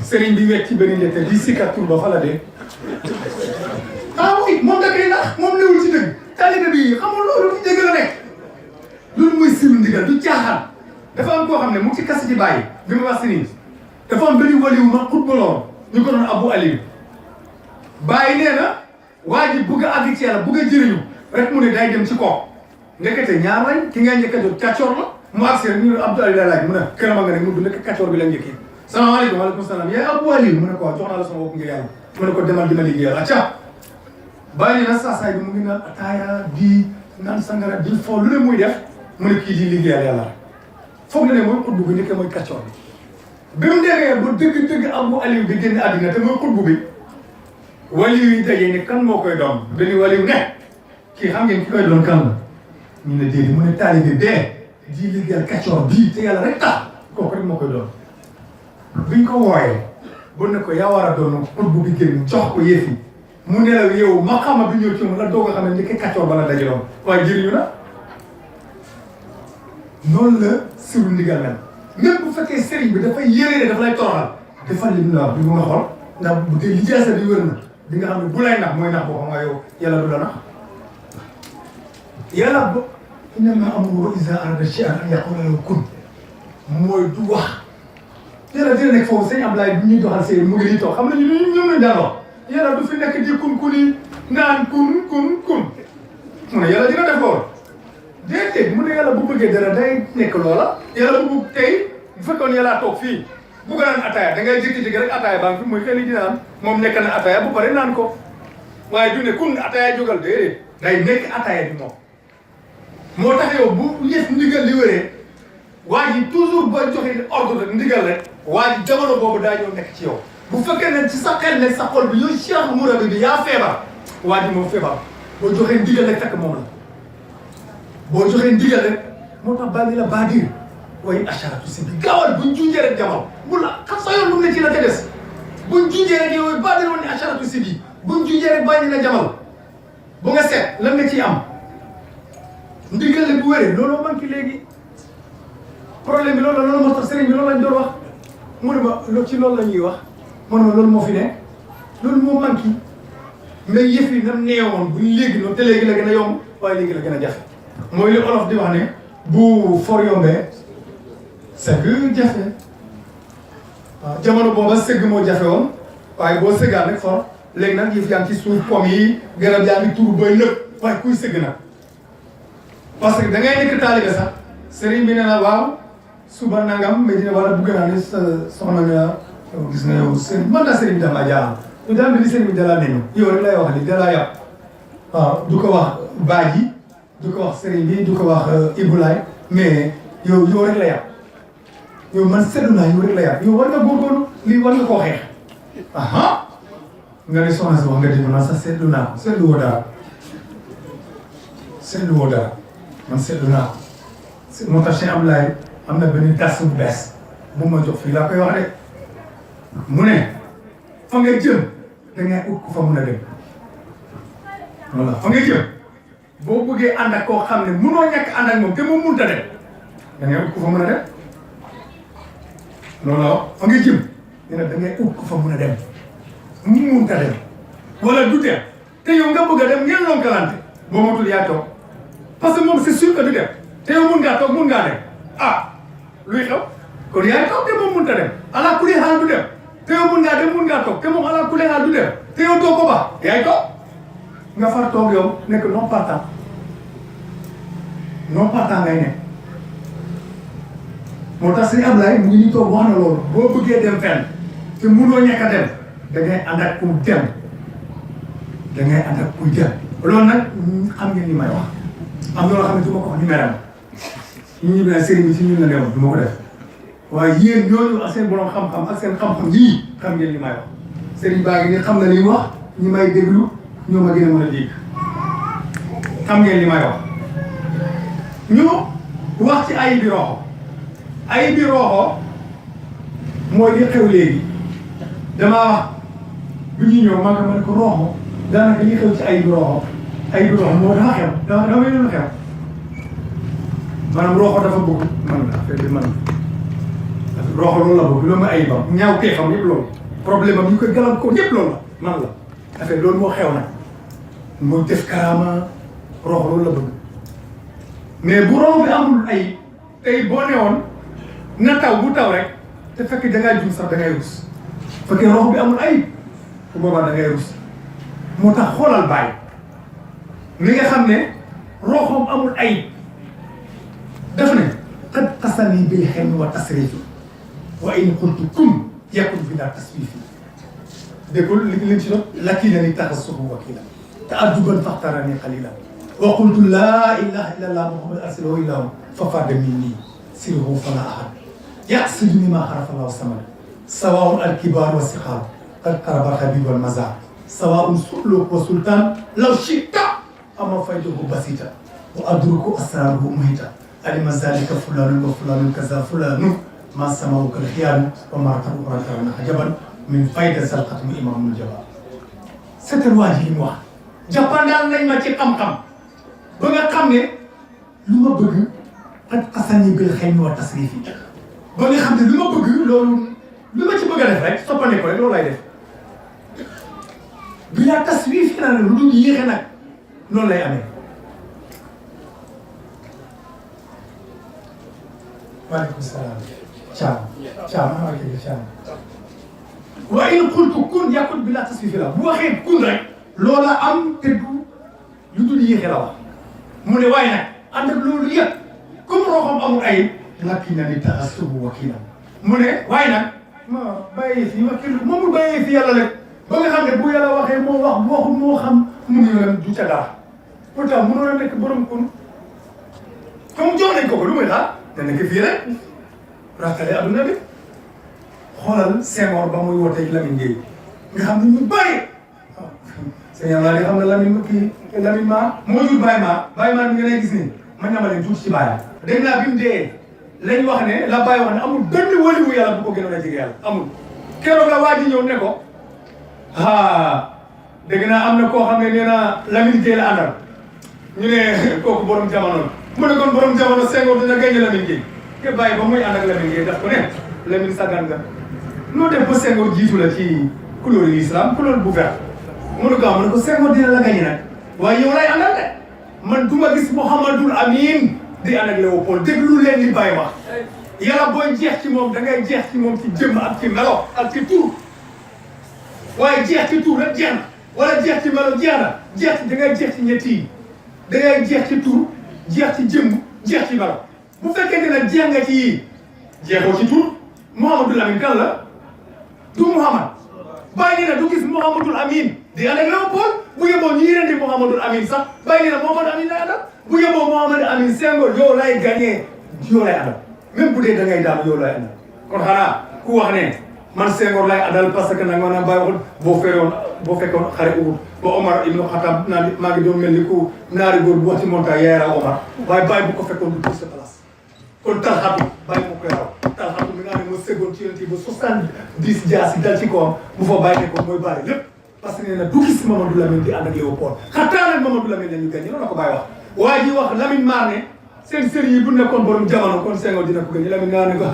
sëriñ bi wecc ci benn lettre di sikkar tur ba fa la dee oui moom da koy nax moom newul ci dëgg taalibe bi xamul loolu ci dëgg la nekk loolu mooy siru ndigal du caaxaan dafa am koo xam ne mu ngi ci kase ci bàyyi bi ma wax si nii dafa am benn waliwu ma xut baloon ñu ko doon Abu Aliou bàyyi nee na waa ji bugg a àgg ci yàlla bugg a jëriñu rek mu ne day dem ci kooku ndekete ñaar lañ ki ngay njëkk a jot kàccoor la mu agsi rek ñu ne Abdou Aliou la laaj mu ne këram nga ne mu du nekk kàccoor bi la njëkkee salaamaaleykum waaleykum salaam yaay Abu Aliou mu ne ko jox naa la sama bopp ngir yàlla mu ne ko demal dima liggéeyal acca bàyyi na saasaay bi mu ngi naan ataaya di naan sangara di foo lu ne muy def mu ne kii di liggéeyal yàlla rek foog na ne mooy xutbu bi njëkkee mooy kàccoor bi mu demee ba dëgg-dëgg Abu Aliou di génn àddina te mooy xutbu bi waliyu yi daje ne kan moo koy doon benn waliyu ne kii xam ngeen ki koy doon kan la ñu ne déedéet mu ne taalibe bee di liggéeyal kàccoor bii te yàlla rek tax kooku rek moo koy doon biñ ko wooyee bu ne ko yaa war a doon xutbu bi génn jox ko yëf yi mu ne la yow ma xama bi ñëw ci moom la doog a xam ne njëkk kàccoor ba la dajaloon waaye jëriñu na noonu la siru ndigal mel même bu fekkee sëriñ bi dafay yéene dafa lay toroxal defal li mu la wax bi mu nga xool ndax bu dee lijaasa bi wër na di nga xam ne bu lay nax mooy nax boo xam nga yow yàlla du la nax yàlla ba innamaa amruhu izaa arada shay'an an yaquula lahu kun mooy du wax yàlla dina nekk foofu sëñ Ablaye bi ñuy doxal sëy mu ngi nii toog xam nañu ñoom lañ daan wax yàlla du fi nekk di kun kuni naan kun mu ne yàlla dina def loolu déedéet mu ne yàlla bu bëggee dara day nekk loola yàlla bu bëgg tey bu fekkoon yàlla toog fii bu ko naan ataaya da ngay jékki-jékki rek ataaya baa ngi fi muy xel yi di naan moom nekk na ataaya bu pare naan ko waaye du ne kun ataaya jógal déedéet day nekk ataaya bi moom moo tax yow bu yëf ndigal li wéree waa ji toujours boo joxe ordre rek ndigal rek waa ji jamono boobu daa ñëw nekk ci yow bu fekkee ne ci sa xel ne sa xol bi yow Cheikh Mourabi bi yaa feebar waa ji moom feebar boo joxee ndigal rek fekk moom la boo joxee ndigal rek moo tax baa ngi la baadir waaye asharatu si bi gaawal buñ junjee rek jamal bu la xam sa yoon lu ne ci la te des buñ junjee rek yow baadir woon ne asharatu si bi buñ junjee rek bàyyi la jamal bu nga seet lan nga ciy am ndigal la bu wéree looloo manqué léegi problème bi loolu la loolu moo tax sëriñ bi loolu lañ doon wax mu ne ma ci loolu la ñuy wax mu ne ma loolu moo fi ne loolu moo manqué mais yëf yi nam neewoon buñ léegi noonu te léegi la gën a yomb waaye léegi la gën a jafe mooy li olof di wax ne bu for yombee sëgg jafe waaw jamono booba sëgg moo jafe woon waaye boo sëggaan rek for léegi nag yëf yaa ngi ci suuf pom yi garab yaa ngi tuur bay nëpp waaye kuy sëgg nag parce que da ngay nekk taalibe sax sëriñ bi nee na waaw suba nangam mais dina wala bëgg naa ne sa soxna nga gis nga yow sëriñ man daa sëriñ bi damaa jaaxal ñu daal di sëriñ bi dalaa nañu yow rek lay wax li dalaa yàpp waaw du ko wax baaji du ko wax sëriñ bi du ko wax Ibulaay mais yow rek la yàpp yow man seddu naa yow rek la yàpp yow war nga góorgóorlu lii war nga koo xeex aha nga ne soxna si wax nga dégg man sax seddu naa ko seddu woo dara seddu woo dara man seetlu naa ko moo tax Cheikh Abdoulaye am na benn tas bu bees bu ma jox fii laa koy wax de mu ne fa nga jëm da ngay ut ku fa mun a dem voilà fa nga jëm boo bëggee ànd ak koo xam ne munoo ñàkk ànd ak moom te moom mënut a dem da ngay ut ku fa mun a dem loolu la fa nga jëm nee na da ngay ut ku fa mun a dem mu mënut a dem wala du dem te yow nga bëgg a dem ngeen lonkalante boo matul yaa toog parce que moom c'est sûr que du dem te yow mun ngaa toog mun ngaa dem ah luy xew kon yaay toog te moom mënut a dem ala kulli xaal du dem te yow mun ngaa dem mun ngaa toog te moom ala kulli xaal du dem te yow doo ko ba yaay toog nga far toog yow nekk non partant ngay nekk moo tax sëñ Ablaye mu ngi ñu toog wax na loolu boo bëggee dem fenn te munoo ñàkk a dem da ngay ànd ak ku dem da ngay ànd ak kuy dem loolu nag xam ngeen li may wax am na loo xam ne du ma ko wax ni meram ñu ne sëriñ bi si ñun la newoon du ma ko def waaye yéen ñooñu ak seen borom xam-xam ak seen xam-xam yii xam ngeen li may wax sëriñ baa ngi ni xam na li mu wax ñi may déglu ñoo ma gën a mën a dégg xam ngeen li may wax ñu wax ci ay bi roxo ay bi roxo mooy li xew léegi damaa wax bi ñuy ñëw man ma ne ko roxo daanaka li xew ci ay bi roxo moo dafa xew dafa mel ni lu xew maanaam roxo dafa bëgg man la affaire bi man roxo loolu la bëgg loolu mooy ayibam ñaaw teefam yëpp loolu problème am ñu koy galam ko yëpp loolu la man la affaire loolu moo xew nag mooy def karaama roxo loolu la bëgg mais bu roxo bi amul ayib tey boo newoon na taw bu taw rek te fekk da ngaa jum sax da ngay rus fekkee roxo bi amul ayib bu boobaa da ngay rus moo tax xoolal bàyyi mi nga xam ne roxoom amul ayib daf ne qad qasani bil hilmi wa tasrifi wa in qultu kun yakun bila taswifi déggul li leen ci doon lakina ni taxassuhu wakila ta'adduban faxtarani qalila wa qultu laa ilaha illa allah muhammad arsalahu illahu fa fadda minni sirruhu fala ahad yaqsiduni ma xarafa allahu samad sawaun alkibar wa siqar qad qaraba alhabib wal mazar sawaun suluk wa sultan law shita ama fayduhu basita wa adruku asraruhu muhita alima zalika fulanun wa fulanun kaza fulanun ma samawu kal xiyaanu wa maratan uxra ajaban min fayda salqatum imamul jaba seetal waa ji li mu wax jàppandal nañ ma ci xam-xam ba nga xam ne lu ma bëgg xat xasani bil xaymi wa tasrifi ba nga xam ne lu ma bëgg loolu lu ma ci bëgg a def rek soppane ko rek loolu lay def bi laa tasrifi na lu dul yéexe nag noonu lay amee waaleykum salaam Thiam maa ngi lay Thiam wa in qultu kun yakun bi laa tasrifi la bu waxee kun rek loola am te du lu dul yéexe la wax mu ne waaye nag ànd ak loolu yëpp comme roxam amul ayib lakinna ni taxasubu wakiilan mu ne waaye nag ma bàyyee fii wakiil moomul bàyyee fii yàlla rek ba nga xam ne bu yàlla waxee moo wax bu waxul moo xam mu ngi yoonam du ca dara pourtant mënoon a nekk borom kun comme jox nañ ko lu muy xaar te nekk fii rek rattale adduna bi xoolal Senghor ba muy wootee Lamine Gueye nga xam ne ñu bàyyi sëñ Yàlla di xam ne Lamine maa moo jur Baye maa mi nga lay gis nii ma ñamaleen tuuti ci Baye dégg naa bi mu dee lañ wax ne la Baye wax ne amul benn waliwu yàlla bu ko gënoon a jege yàlla amul keroog la waa ji ñëw ne ko dégg naa am na koo xam ne nee na Lamine Gueye la àndal ñu ne kooku borom jamono mu ne kon borom jamono Senghor dina gañe Lamine Gueye te Baye ba muy ànd ak Lamine Gueye daf ko ne Lamine sagan nga noo def ba Senghor jiitu la ci couleur l'islam couleur bu vert mu ne ko Senghor dina la gañe nag waaye yow lay àndal de man du ma gis Mouhamadul Amin di ànd ak Léopold déglu leen li Baye wax yàlla booy jeex ci moom da ngay jeex ci moom ci jëmm ak ci melo ak ci tur waaye jeex ci tur rek jeex na wala jeex ci melo jeex na jeex ci da ngay jeex ci ñetti yi da ngay jeex ci tur jeex ci jëmm jeex ci melo bu fekkente ne jeex nga ci yii jeexoo ci tur Mouhamadul Amin kan la du Mouhamad Baye nee na du gis Mouhamadul Amin di ànd ak Léopold bu yeboo ñii ren di Mouhamadul Amin sax Baye nee na Mouhamadul Amin lay àndal bu yeboo Mouhamadul Amin Senghor yow lay gagné yow lay àndal même bu dee da ngay daal yow lay àndal kon xanaa ku wax ne man Senghor lay àndal parce que nag maanaam Baye waxul boo fekkoon xare Uhud ba Omar ibnu Khattab naan maa ngi doon mel ni ku naari góor bu wax ci montagne yaayara Omar waaye Baye bu ko fekkoon du sa place kon Talxatu Baye moo koy raw Talxatu mi nga xam ne moo seggoon ci yonent ba 70 jaasi dal ci kawam bu fa bàyyi ne ko mooy bari lépp parce que nee na du gis Mamadou Lamine di ànd ak Léopold xataa nag Mamadou Lamine la ñu gagné loolu la ko Baye wax waa ji wax Lamine maar ne seen sëriñ yi bu nekkoon borom jamono kon Senghor dina ko gagné Lamine naa ne ko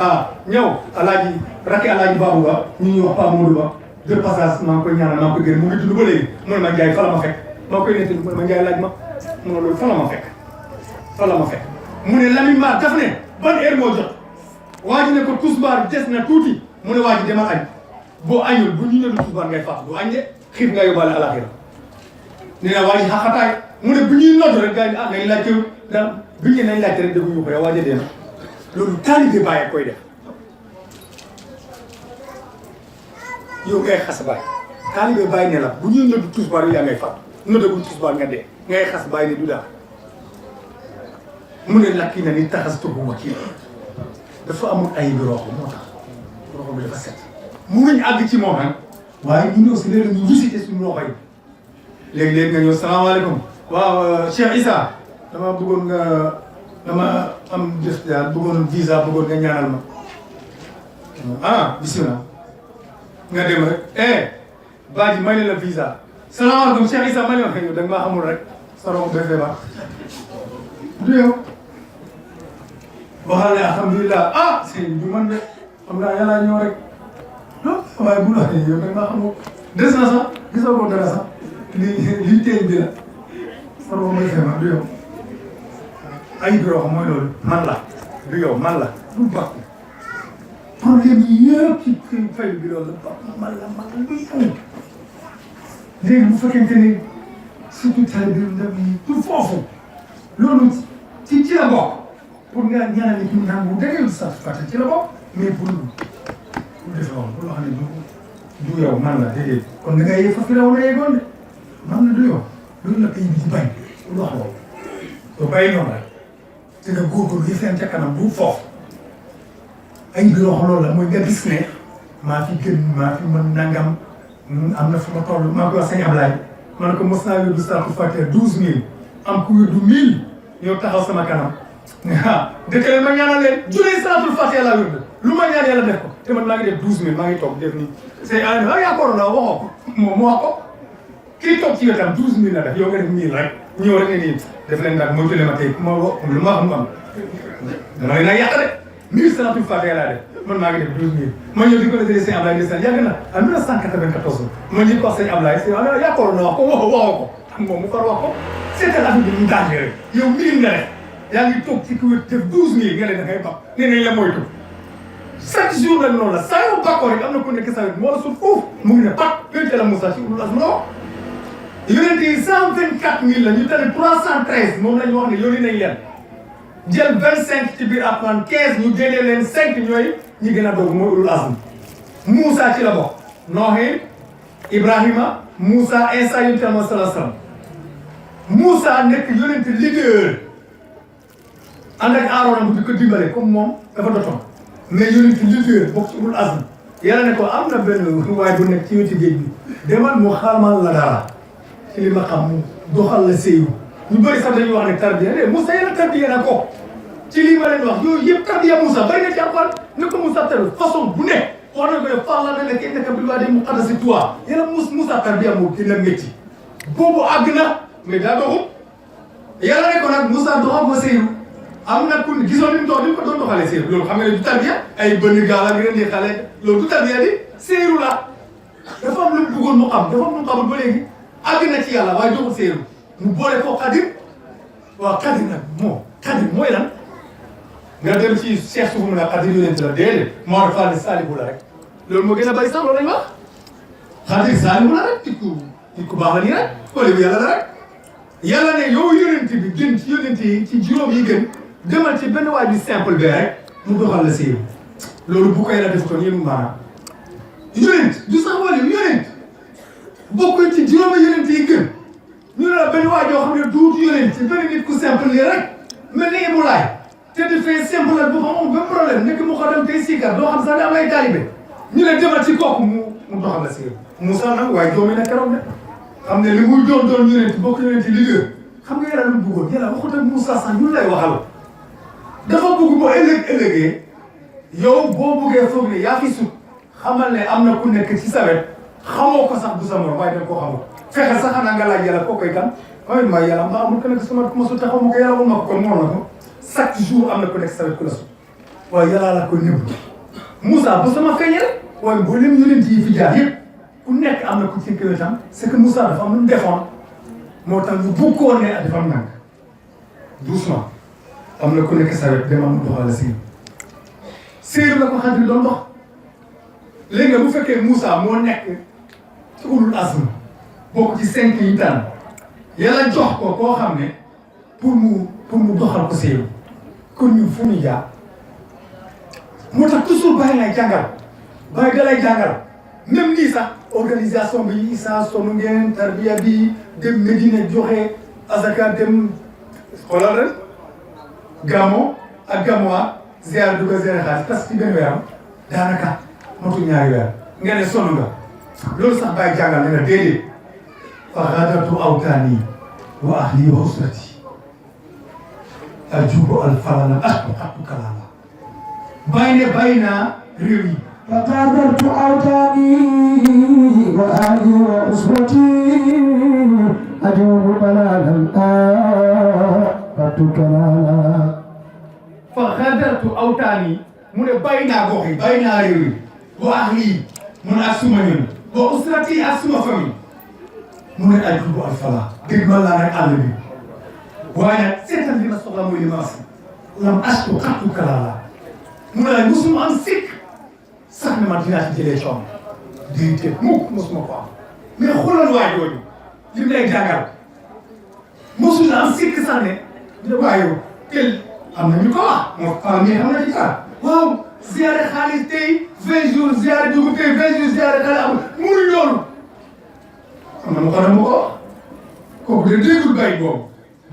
ñëw alaaji rakki alaaji Babou Ba ñu ñuy wax Pa Modou Ba de passage maa ngi koy ñaanal maa ngi koy gërëm mu ngi dund ba léegi mu ne ma Ndiaye fa la ma fekk maa ngi koy nettali mu ne ma Ndiaye laaj ma mu ne loolu fa la ma fekk mu ne Lamine maar daf ne ban heure moo jot waa ji ne ko tusbaar des na tuuti mu ne waa ji demal añ boo añul bu ñu ne tusbaar ngay faatu du añ de xiif nga yóbbaale alaxira nee na waa ji xaxataay mu ne bu ñuy nodd rek gars yi nañ laajte ndax bu ñu nañ laajte rek dégguñu ko yow waa ji dee na loolu taalibe Baye koy def yow ngay xas Baye taalibe Baye ne la bu ñuy nodd tusbaar yaa ngay faatu noddaguñ tusbaar nga dee ngay xas Baye ne du daal mu ne lakki na ni taxastuhu wakiil dafa amul ay bi roxo moo tax roxo bi dafa set mënuñ àgg ci moom nag waaye ñu aussi léeg-léeg ñu visité suñu loxo yi léegi-léegi nga ñëw salaamaaleykum waaw Cheikh Issa dama bëggoon nga dama am jëf daal bëggoon visa bëggoon nga ñaanal ma bisimilah nga dem rek baa ji may ne la visa salaamaaleykum Cheikh Issa may ne la yow da nga maa xamul rek sa roxo bee feebar du yow waxal ne alhamdulilah sëñ bi man de xam naa yàlla ñëw rek waaye bu la waxee yow nag maa xamoo des na sax gisoo ko dara sax li teeñ bi la sa roxo may feebar du yow ay bi roxo mooy loolu man la du yow man la du baax problème yi yëpp ci fay bi loolu la baax man la du yow léegi bu fekkente ne surtout tali bi ndam yi du foofu loolu ci la bokk pour nga ñaanal nit ñi naan bu dëgg sax fàtte ci la bokk mais pour lu defee woon pour loo xam ne du yow man la déedéet kon da ngay yëg foofu la wala yeggoon de man la du yow loolu la pays bi di bañ pour wax loolu soo bàyyi noonu rek te nga góorgóorlu yi seen ca kanam bu foofu ay bi wax loolu la mooy nga gis ne maa fi gën maa fi mën nangam am na fu ma toll maa koy wax sëñ Ablaye ma ne ko mos naa yóbbu salaatu fatiha 12000 am ku yóbbu 1000 ñëw taxaw sama kanam dëkk leen ma ñaanal leen julli salaatul fatiha laa wérd lu ma ñaan yàlla def ko te man maa ngi def 12000 maa ngi toog def nii c'est yaakaaroon naa waxoo ko moom mu wax ko kii toog ci wetam 12000 la def yow nga def 1000 rek ñëw rek ne nii def leen nag moytu leen ma tey ma lu ma xam am dama leen a yàq de 1000 salaatul fatiha laa def man maa ngi def 12000 ma ñëw di ko defee sëñ Ablaye Ndesane yàgg na en 1994 ma ñëw ko wax sëñ Ablaye yaakaaroon naa wax ko waxoo ko moom mu far wax ko seetal affaire bi mu tàngee rek yow 1000 nga def yaa ngi toog ci kii def 12000 nga ne da ngay baax nee nañ la moytu chaque jour la noonu la saa yoo bàkkoo rek am na ku nekk sa wet moo la suuf foofu mu ngi ne pat yonente la Moussa ci ulul azmi la wax yonente yi 124000 la ñu tane 313 moom la ñu wax ne yónni nañ leen jël 25 ci biir Alxuraan 15 ñu génnee leen 5 ñooy ñi gën a doog mooy ulul azmi Moussa ci la bokk Noohin Ibrahima Moussa Isa yonente la sallallahu alayhi wa sallam Moussa nekk yonente leader ànd ak Aaroona bu di ko dimbale comme moom dafa dotoon mais yonente leader bokk ci ulul azmi yàlla ne ko am na benn waay bu nekk ci wetu géej bi demal mu xamal la dara ci li ma xam mu doxal la séyu ñu bëri sax dañuy wax ne tarbiya de Moussa yàlla tarbiya na ko ci lii ma leen wax yooyu yëpp tarbiya Moussa bari na ci Alxuraan ne ko Moussa tar façon bu ne wax na ko ne fàlla na nekk innaka bil waadil muqaddasi tuwa yàlla Moussa tarbiya moo gën a métti boobu àgg na mais daa doxul yàlla ne ko nag Moussa doxal ko séyu am na ku gisoon ni mu doon ko doon doxalee séeru loolu xam nga ne du tarbiya ay bënn gaal ak yeneen di xale loolu du tarbiya di séeru la dafa am lu mu bëggoon mu xam dafa am lu mu xamul ba léegi àgg na ci yàlla waaye doxul séeru mu boole ko xadir waaw xadir nag moo xadir mooy lan nga dem ci Cheikh suufu mu ne xadir yonent la déedéet moo dafa ne saalibu la rek loolu moo gën a bari sax loolu lañ wax xadir saalibu la rek nit ku baax la nii rek wala bu yàlla la rek yàlla ne yow yonent bi gën ci yonent yi ci juróom yi gën demal ci benn waay bi simple bi rek mu doxal la séeru loolu bu ko yàlla defutoon yéen maanaam yonent du sax wala yonent bokk ci juróomi yonent yi gën ñu ne la benn waay joo xam ne duut yonent ci benn nit ku simple lii rek mel ni Ibou Laye te dafay simple la boo xam amul benn problème nekk mu ko dem tey siikar doo xam sax ne am ay taalibe ñu ne demal ci kooku mu doxal la séeru Moussa nag waaye joomi na keroog ne xam ne li muy doon yonent bokk yonent leader xam nga yàlla lu mu bëggoon yàlla waxut ak Moussa sax ñun lay waxal dafa bëgg boo ëllëgee yow boo bëggee foog ne yaa fi sut xamal ne am na ku nekk ci sa wet xamoo ko sax du sa morom waaye da nga koo xamul fexe sax xanaa nga laaj yàlla koo koy kan waaye maa yàlla mbaa amul ku nekk sama ku ma sut te xaw ma ko yàlla ma ko kon moo na ko chaque jour am na ku nekk sa wet ku la sut waaye yàlla la ko nëbb Moussa bu sama feeñee rek waaye boo leen yonent yi fi jaar yëpp ku nekk am na ku ci wetam c'est que Moussa dafa am lu mu defoon moo tax ñu bëggoon ne dafa am nang doucement am na ku nekk sa wet demal mu doxal la séeru la ko xadir doon dox léegi bu fekkee Moussa moo nekk ci ulul azmi bokk ci 5 yi tànn yàlla jox ko koo xam ne pour mu doxal ko séeru kon ñun fu ñu jaar moo tax toujours bàyyi lay jàngal bàyyi da lay jàngal même lii sax organisation bi Issa sonu ngeen tarbiya bi dem Medina joxe azaka dem xoolal ren Gamo ak Gamoa ziar du ko ziar xaalis parce que ci benn weeram daanaka motu ñaari weer nga ne sonn nga loolu sax bàyyi jàngal ne nga déedéet fa xaadatu awtaani wa ahli wa usrati ajubu alfalala xattu kalaala bàyyi ne bàyyi naa réew yi fa xaadatu awtaani wa ahli wa usrati ajubu balalan xattu kalaala fa xadartu awtaani mu ne bàyyi naa gox yi bàyyi naa réew yi wa ahli mu ne ak suma ñun wa usrati ak suma famille mu ne ajubu alfala dégg ma laa nag àll bi waaye nag seetal li ma soxla mooy li ma as lam astu xattu kalaala mu ne la musuma am sikk sax ne ma dinaa ci jëlee coono déedéet mukk musuma ko am mais xoolal waa jooju li mu lay jàngal mosula am sikk sax ne waaye tel am na ñu ko wax moo femme yi xam na ci dara waaw ziare xaalis tey 20 jours ziare dugub tey 20 jours ziare xaalis amul munuñ loolu am na mu xam ne mu ko wax kooku de déggul bay boobu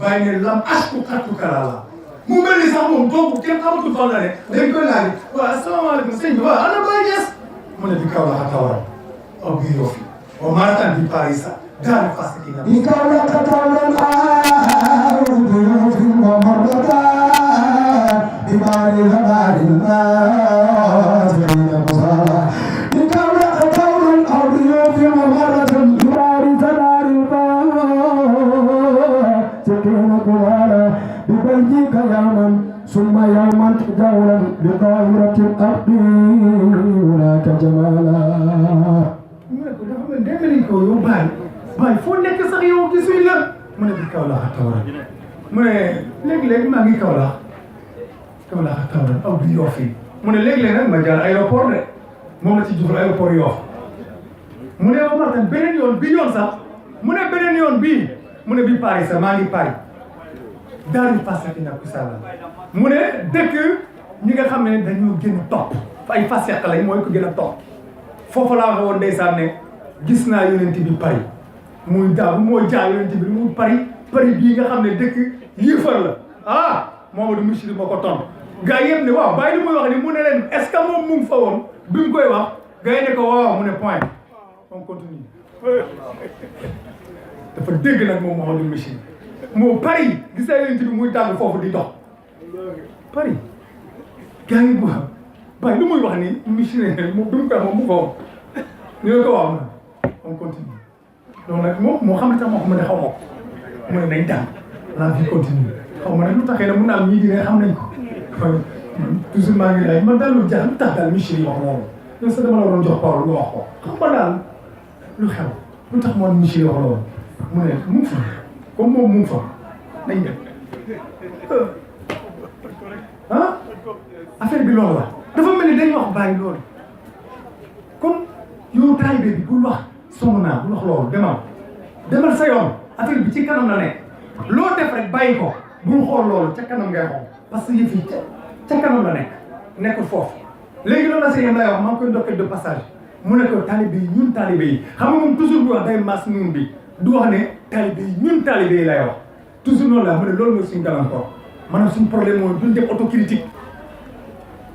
bàyyi ne lam asku xattu kalaala mu mel ni sax moom donc kenn xamatul fan la ne dañ koy laaj waaw asalaamaaleykum sëñ bi waaw ana Baye Niass mu ne bi kaw la xa tawaram aw bii yoo fi o maratan bi Paris sax daana fas ki nga bi kaw la xa tawaram aw bii yoo fi ببار هبار الناس بين قصارى لكون كون الأرض في مغرة ببار تدار البار سكين قبارى ببيك يوما ثم يوما جولا بظاهرة الأرض هناك جمالا demel ko yow baay foo nekk sax yow gisuñ la mu ne bi Kaolack ak Tawra mu ne léegi-léegi maa ngi Kaolack ak Tawra aw bi Yoff yi mu ne léegi-léegi nag ma jaar aéroport de moom la ci jufal aéroport Yoff mu ne yow Martin beneen yoon bi yoon sax mu ne beneen yoon bii mu ne bi Paris sax maa ngi Paris daal di fasati nag kusala mu ne dëkk ñi nga xam ne dañoo gën a topp ay fas yàq lañ mooy ko gën a topp foofu laa waxoon ndeysaan ne gis naa yonent bi Paris muy daa mooy jaay yonent bi muy Paris bii nga xam ne dëkk yéefar la Mamadou Michiri moo ko tontu gars yëpp ne waaw bàyyi li muy wax ni mu ne leen est ce que moom mu ngi fa woon bi mu koy wax gars yi ne ko waaw mu ne point on continue dafa dégg nag moom Mamadou Michiri moo Paris gis naa yonent bi muy tàgg foofu di dox Paris gars yi bàyyi lu muy wax ni Michiri moom bi mu koy wax moom mu fa woon ñu ne ko waaw on continue donc nag moom moo xam ne sax moo xam ne xaw ma ko mu ne nañ daan la vie continue xaw ma nag lu taxee nag mun naa am ñii di ne xam nañ ko toujours maa ngi laaj man daal lu jaar lu tax daal Michiri wax loolu yow sax dama la waroon jox parole nga wax ko xam nga daal lu xew lu tax moom Michiri wax loolu mu ne mu ngi fa comme moom mu ngi fa nañ dem affaire bi loolu la dafa mel ni dañ wax bàyyi loolu comme yow taalibe bi bul wax song naa bul wax loolu demal sa yoon affaire bi ci kanam la nekk loo def rek bàyyi ko bul xool loolu ca kanam ngay xool parce que yëf yi ca kanam la nekkul foofu léegi loolu la sëñ lay wax maa ngi koy ndokkee de passage mu ne ko taalibe yi ñun taalibe yi xam nga moom toujours bu wax day mas nuun bi du wax ne taalibe yi ñun taalibe yi lay wax toujours noonu la mu ne loolu mooy suñu gàllankoor maanaam suñu problème mooy duñ def autocritique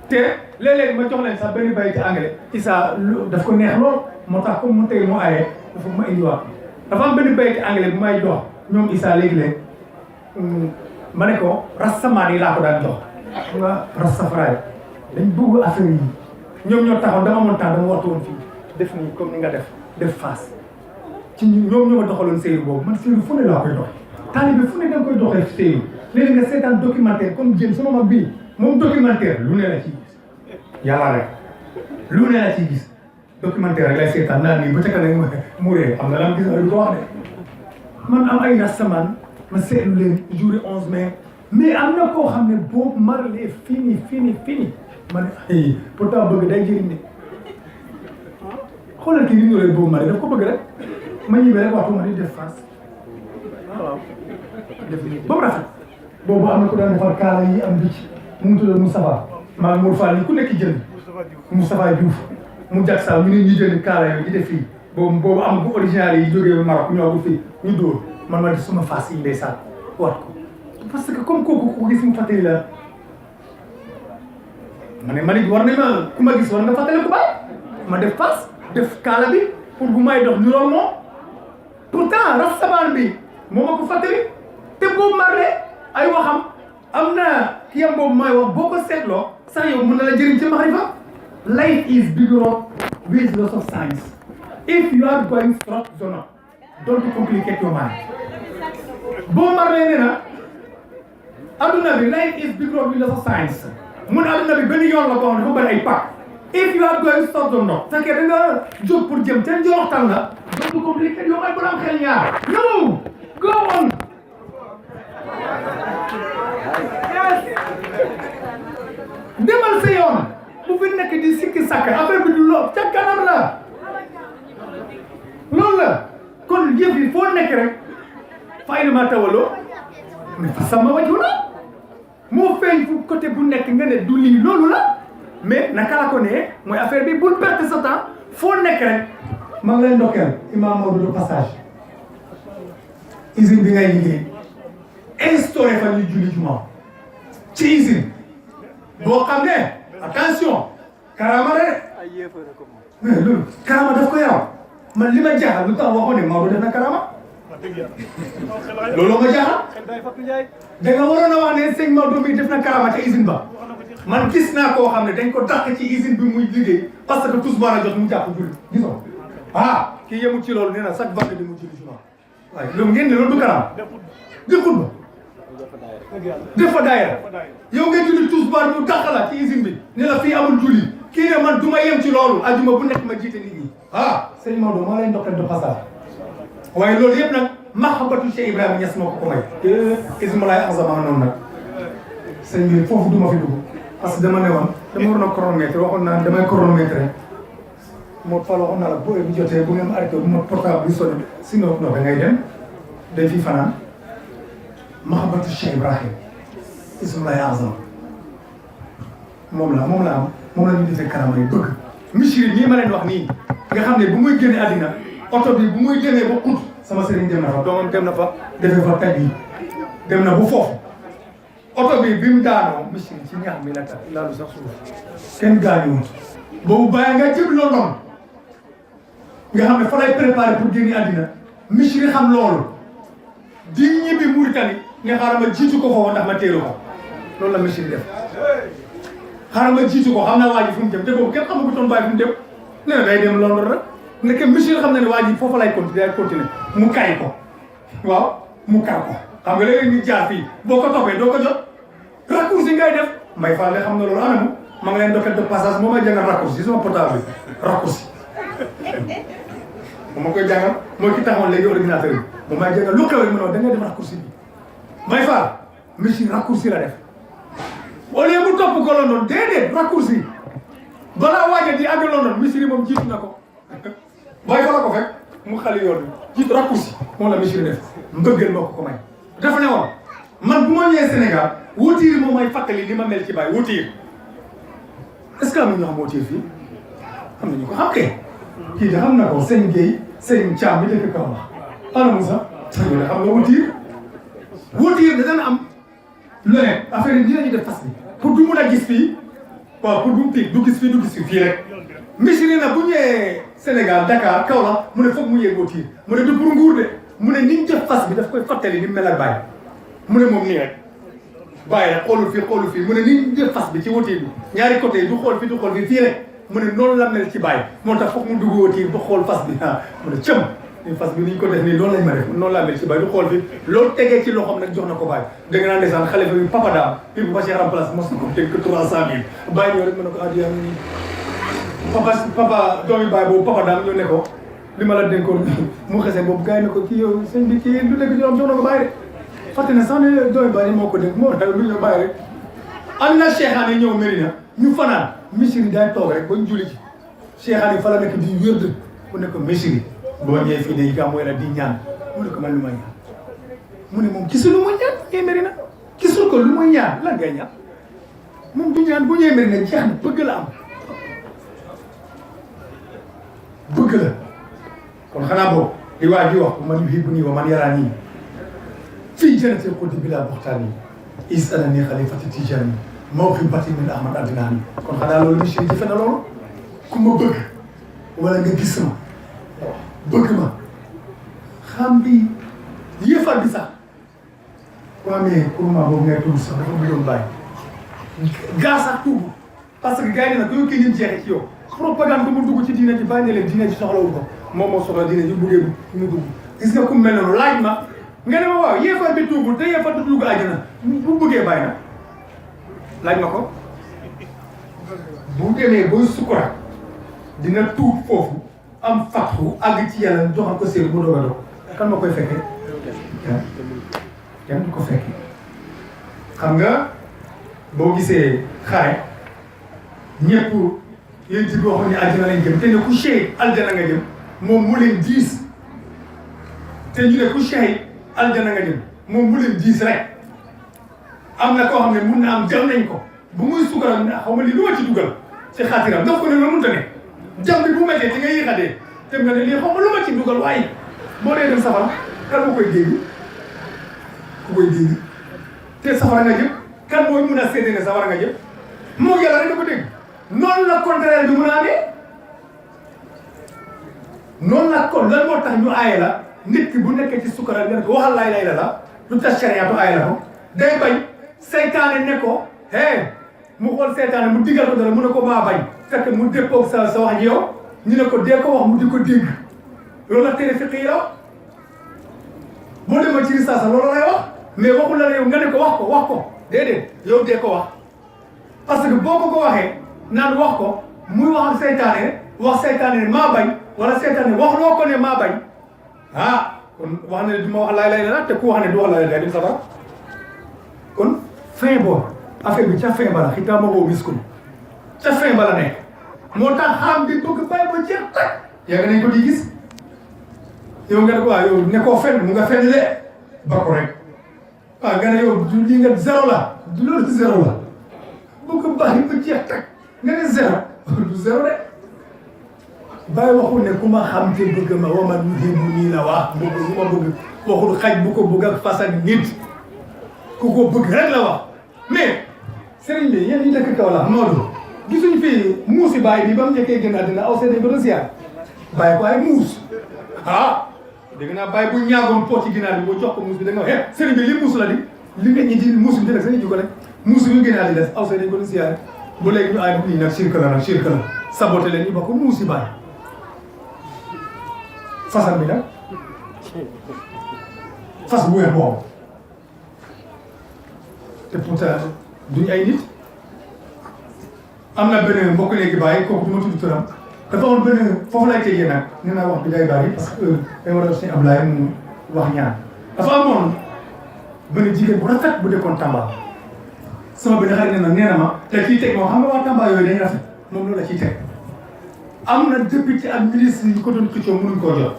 te léeg-léeg ma jox leen sax benn bay ci anglais Issa daf ko neex lool moo tax comme mu tey moo aaye dafa ma indiwaat dafa am benn bay ci anglais bu may jox ñoom Issa léegi-léeg ma ne ko rastaman yi laa ko daan jox xam nga rastafaraay dañ bëgg affaire yi ñoom ñoo taxaw dama amoon temps dama waxtu woon fii def nii comme ni nga def face ci ñoom ñoo ma doxaloon séeru boobu man séeru fu ne laa koy dox taalibe fu ne da nga koy doxee séeru léegi nga seetaan documentaire comme Diène sama mag bii moom documentaire lu ne la ci gis yàlla rek lu ne la ci gis documentaire rek lay seetaan naa nii ba ca kanam mu réer xam nga lan gis nga lu ko wax de man am ay rastaman ma seetlu leen jour 11 mai mais am na koo xam ne boobu marlee fini ma ne pourtant bëgg day jëriñ de xoolal kii ni ñu boobu marlee daf ko bëgg rek ma ñibbe rek waxtu ma di def face waaw def nii ba mu rafet boobu am na ko daan defar kaala yi am bi ci mu ngi tudd Moustapha maa Mour Fall ni ku nekk jënd Moustapha Diouf mu jag saa ñu ne ñu jënd kaala yooyu di def fii boobu am bu original yi jógee ba Maroc ñoo ko fii ñu dóor man ma def suma face yi ndeysaan wat ko parce que comme kooku ku gis mu fàttali la ma ne man it war nañ ma ku ma gis war nga fàttali ko bàyyi ma def face def kaala bi pour bu may dox niroog moom pourtant rastaman bi moo ma ko fàttali te boobu marle ay waxam am na ki yam boobu may wax boo ko seetloo sax yow mën na la jëriñ ci maxarifa life is bigger with lots of science if you are going straight so not don't complicate your mind boo marlee nee na adduna bi life is bigger with lots of science mun adduna bi benn yoon la ko xam dafa bëri ay pak if you are going straight so not fekkee da nga jóg pour jëm te njoroxtal la don't complicate your mind bu la am xel ñaar no go on demal sa yoon bu fi nekk di sikki sàkk affaire bi du loo ca kanam la loolu la kon yëf yi foo nekk rek fay na ma tawaloo mais fa sama waju la moo feeñ fu côté bu nekk nga ne du lii loolu la mais naka la ko ne mooy affaire bi bul perte sa temps foo nekk rek maa ngi leen ndokkeel Imam Maodo de passage usine bi ngay liggéey instauré fa ñu julli juma ci usine boo xam ne attention karama rek mais loolu karama daf ko yaw man li ma jaaxal lu tax waxoon ne Maodo def na karama loolu ma jaaxal da nga waroon a wax ne sëñ Maodo mi def na karama ca usine ba man gis naa koo xam ne dañ ko dàq ci usine bi muy liggéey parce que tous bana jot mu jàpp julli gisoo kii yemul ci loolu nee na chaque vendredi mu julli jumaa waaye loolu ngeen ne loolu du karama dëkkul ba def fa daayira yow ngay julli tous bana ñu dàq la ci usine bi ne la fii amul julli kii ne man du ma yem ci loolu ajuma bu nekk ma jiite nit ñi sëñ Maodo maa lay ndokkal de passage waaye loolu yëpp nag mahabatu Cheikh Ibrahima Niass moo ko may ismalaay azama noonu nag sëñ bi foofu du ma fi dugg parce que dama ne woon dama waroon a chronomètre waxoon naa damay chronomètre moo fal waxoon naa la bu heure bi jotee bu ngeen arrêté bu ma portable bi sonné sinon non da ngay dem day fi fanaan mahabatu Cheikh Ibrahima ismalaay azama moom la am moom la ñu defee karama yi bëgg misiri nii ma leen wax nii nga xam ne bu muy génne àddina oto bi bu muy demee ba ut sama sëriñ dem na fa doomam dem na fa defee fa taj yi dem na bu foofu oto bi bi mu daanoo misiri ci ñaax mi la tax laalu sax suuf kenn gaañuwul boobu bàyyi nga jëm London nga xam ne fa lay préparé pour génne àddina misiri xam loolu di ñibbi Mauritanie nga xaaral ma jiitu ko foofu ndax ma teelu ko loolu la misiri def xaaral ma jiitu ko xam naa waa ji fu mu jëm te boobu kenn xamagutoon bàyyi fu mu dem nee na day dem London rek nekk monsieur xam na ne waa ji foofu lay continuer mu kay ko waaw mu kar ko xam nga léegi ñu jaar fii boo ko toppee doo ko jot raccourci ngay def Mbaye Fall xam nga loolu anamu ma ngi leen dokkal de passage moo may jàngal raccourci sama portable raccourci moom ma koy jàngal mooy ki taxawoon léegi ordinateur bi moom may jàngal lu xewee mu ne da ngay def raccourci bi Mbaye Fall monsieur raccourci la def au lieu mu topp ko London déedéet raccourci balaa waaja di àgg London misiri moom jiitu na ko booy fa la ko fekk mu xali yoon bi jiitu raccourci moom la misiri def mbëggeel moo ko may dafa ne woon man bu ma ñëwee Sénégal Wotiir moom may fàttali li ma mel ci Baye Wotiir est-ce que am na ñoo xam Wotiir fii am na ñu ko xam kay kii de xam na ko sëñ Guèye sëñ Thiam bi dëkk Kaolack ana Moussa sëñ bi xam nga Wotiir da dana am lu ne affaire yi dinañu def fas bi pour du mun a gis fii waaw pour du gis fii rek misiri na bu ñëwee Sénégal Dakar Kaolack mu ne foog mu yéeg Wotiir mu ne du pour nguur de mu ne ni ñu def fas bi daf koy fàttali ni mu mel ak Baye mu ne moom nii rek Baye rek xoolul fii mu ne ni ñu def fas bi ci Wotiir bi ñaari côté yi du xool fii rek mu ne noonu la mel ci Baye moo tax foog mu dugg Wotiir ba xool fas bi mu ne cëm ni fas bi ni ñu ko def nii loolu lañ ma def noonu laa mel ci Baye du xool fi loolu tegee ci loxoom nag jox na ko Baye dégg naa ndeysaan xale bi Papa Dame bi bu Bachir remplace mos na ko dégg 300 000 Baye ñëw rek mën na ko addiya papa doomi Baye boobu Papa Dame ñoo ne ko li ma la dénkoon mu xesee boobu gars yi ne ko kii yow sëñ bi kii lu nekk jox na ko Baye rek fàtte ne sax ne doomi Baye moo ko dénk moo tax lu ñu Baye rek am na Cheikhaani ñëw Medina ñu fanaan misiri day toog rek ba ñu julli ci Cheikhaani fa la nekk di wérd mu ne ko misiri boo ñëwee fii de gaa mooy la di ñaan mu ne ko man lu may ñaan mu ne moom gisul lu muy ñaan ngay Medina gisul ko lu muy ñaan lan ngay ñaan moom du ñaan bu ñëwee Medina jeex na bëgg la am bëgg la kon xanaa boobu di waa ji wax man yuhibbunii wa man yaraanii fii jannatil xuldi bilaa buxtaani is anani xalifati tijaani mawhibati min ahmad adnaani kon xanaa loolu misiri jëfe na loolu ku ma bëgg wala nga gis ma bëgg ma xam bi yëfal bi sax waa mais kurma boobu ngay tudd sax dafa bëggoon bàyyi gaa sax tuub parce que gars yi nag yow kii ñun jeexee ci yow propagande bu mu dugg ci diine ji bàyyi ne leen diine ji soxlawul ko moom moo soxla diine ji buggee mu dugg gis nga ku mel noonu laaj ma nga ne ma waaw yéefar bi tuubul te yéefar du dugg àjjana bu bëggee bàyyi na laaj ma ko bu demee booy sukkuraat dina tuub foofu am fatxu àgg ci yàlla joxal ko séer bu doog a doog kan ma koy fekkee kenn du ko fekkee xam nga boo gisee xare ñëpp yéen ci bi waxoon ne aljana lañ jëm te ne ku shahid aljana nga jëm moom mu leen 10 te ñu ne ku shahid aljana nga jëm moom mu leen 10 rek am na koo xam ne mun na am jam nañ ko bu muy sukaram xaw ma li lu ma ci dugal ci xaatiram daf ko ne loolu mënta ne jam bi bu méttee te nga yéexatee te nga ne lii xaw ma lu ma ci dugal waaye boo dee dem safara kan moo koy dégg ku koy dégg te safara nga jëm kan mooy mun a seede ne safara nga jëm moo yàlla rek da ko dégg noonu la contraire bi mun a amee noonu la kon lan moo tax ñu aaye la nit ki bu nekkee ci sukaraat nga ne ko waxal laa ilaaha illallaah lu tax sariyaatu ay la ko day bañ seytaane ne ko mu xool seytaane mu digal ko dara mu ne ko maa bañ fekk mu déppoog sa wax ji yow ñu ne ko dee ko wax mu di ko dégg loolu la tere fiq yi la boo demoon ci risaasa loolu lay wax mais waxul la yow nga ne ko wax ko déedéet yow dee ko wax parce que boo ko waxee naan wax ko muy wax ak seytaane ne maa bañ wala seytaane wax loo ko ne maa bañ kon wax ne du ma wax laa ilaaha illallaah te ku wax ne du wax laa ilaaha illallaah safara kon fin boobu affaire bi ca fin bala xitaama boobu miskun ca fin bala nekk moo tax xam bi bëgg bàyyi ba jeex tak yàgg nañ ko di gis yow nga ne ko yow nekkoo fenn mu nga fenn de ba ko rek nga ne yow du lii nga zéro la du loolu zéro la bëgg bàyyi ba jeex tak nga ne zéro du zéro de bàyyi waxul ne ku ma xam te bëgg ma waman yuhibbu nii la wax bëgg ku ma bëgg waxul xaj bu ko bëgg ak fas ak nit ku ko bëgg rek la wax mais sëriñ bi yéen ñi dëkk Kaolack Maodo gisuñu fii muusi bàyyi bi ba mu njëkkee gën àddina aw seen ba rasiyaat bàyyi ko ay muus dégg naa bàyyi bu ñaagoon pot ci ginaar bi boo jox ko muus bi da nga wax sëriñ bi li muus la di li nga ñi di muus bi dina seen ju ko rek muus bi gën a di des aw seen ba rasiyaat bu léegi ñu ay nii nag shirka la saboté leen ñu ba ko muusi bàyyi fasal bi nag fas bu weex boobu te pourtant duñ ay nit am na benn mbokk léegi bàyyi kooku du ma tudd turam dafa amoon benn foofu lay tegee nag nee naa wax bi day bari parce que day war a suñu Ablaye mu wax ñaan dafa amoon benn jigéen bu rafet bu dëkkoon Tamba sama benn xarit nee na ma te kii teg moom xam nga waa Tamba yooyu dañuy rafet moom loolu la ciy teg am na député ak ministre yi ko doon xëccoo mënuñ koo jot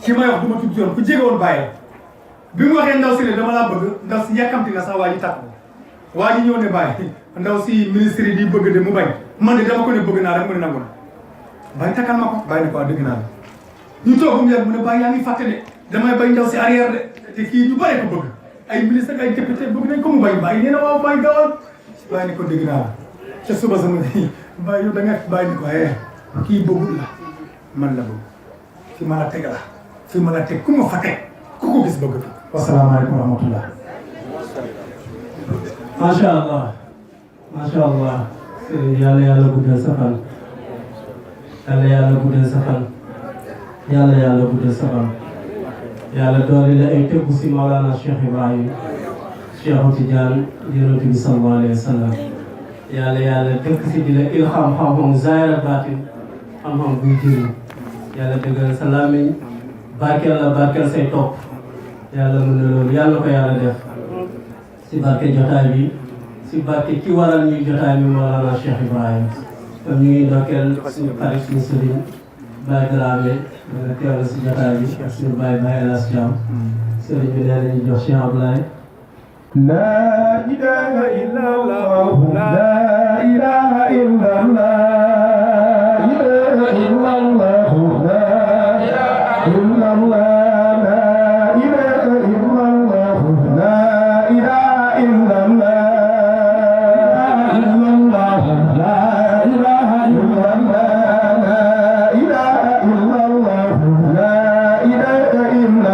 ki may wax du ma tudd yoon ku jege woon bàyyi bi mu waxee ndaw si ne dama laa bëgg ndaw si yàkkamti na sax waa ji tàkk waa ji ñëw ne bàyyi ndaw si ministre yi di bëgg de mu bañ man de dama ko ne bëgg naa rek mu ne nangu na bàyyi takkal ma ko bàyyi ne ko dëgg naa la ñu toog mu yàgg mu ne bàyyi yaa ngi fàtte de damay bay ndaw si arrière de te kii ñu bëree ko bëgg ay ministre ak ay député bëgg nañ ko mu bañ bàyyi nee na waaw bàyyi gawal bàyyi ne ko dëgg naa la ca suba sama bàyyi yow da nga bàyyi ne ko kii bëggul la man la bëgg fi ma la teg la fi ma la teg ku ma fa teg ku ko gis bëgg wasalaamaaleykum wa rahmatullah macha allah yàlla guddal sa fan yàlla guddal sa fan yàlla guddal sa fan yàlla doole la ay tëggu si Mawlana Cheikh Ibrahim Cheikhu Tidiane yonent bi sallallahu alayhi wa sallam yàlla dëkk si di la ilham xam-xam zaahir ak baatin xam-xam buy jëriñ yàlla dëggal sa làmmiñ barkeel say topp yàlla mën na loolu yàlla ko yàlla def si barke jotaay bi si barke ki waral ñuy jotaay bi Mawlana Cheikh Ibrahim comme ñu ngi ndokkeel suñu xarit suñu sëriñ Baye Dramé teewlu si jotaay bi ak suñu Baye El Hadj Thiam sëriñ bi nee nañu jox Cheikh Ablaye لا إله إلا الله لا إله إلا الله لا إله إلا الله لا إله إلا الله لا إله إلا الله لا إله إلا الله لا إله إلا الله لا إله إلا الله لا إله إلا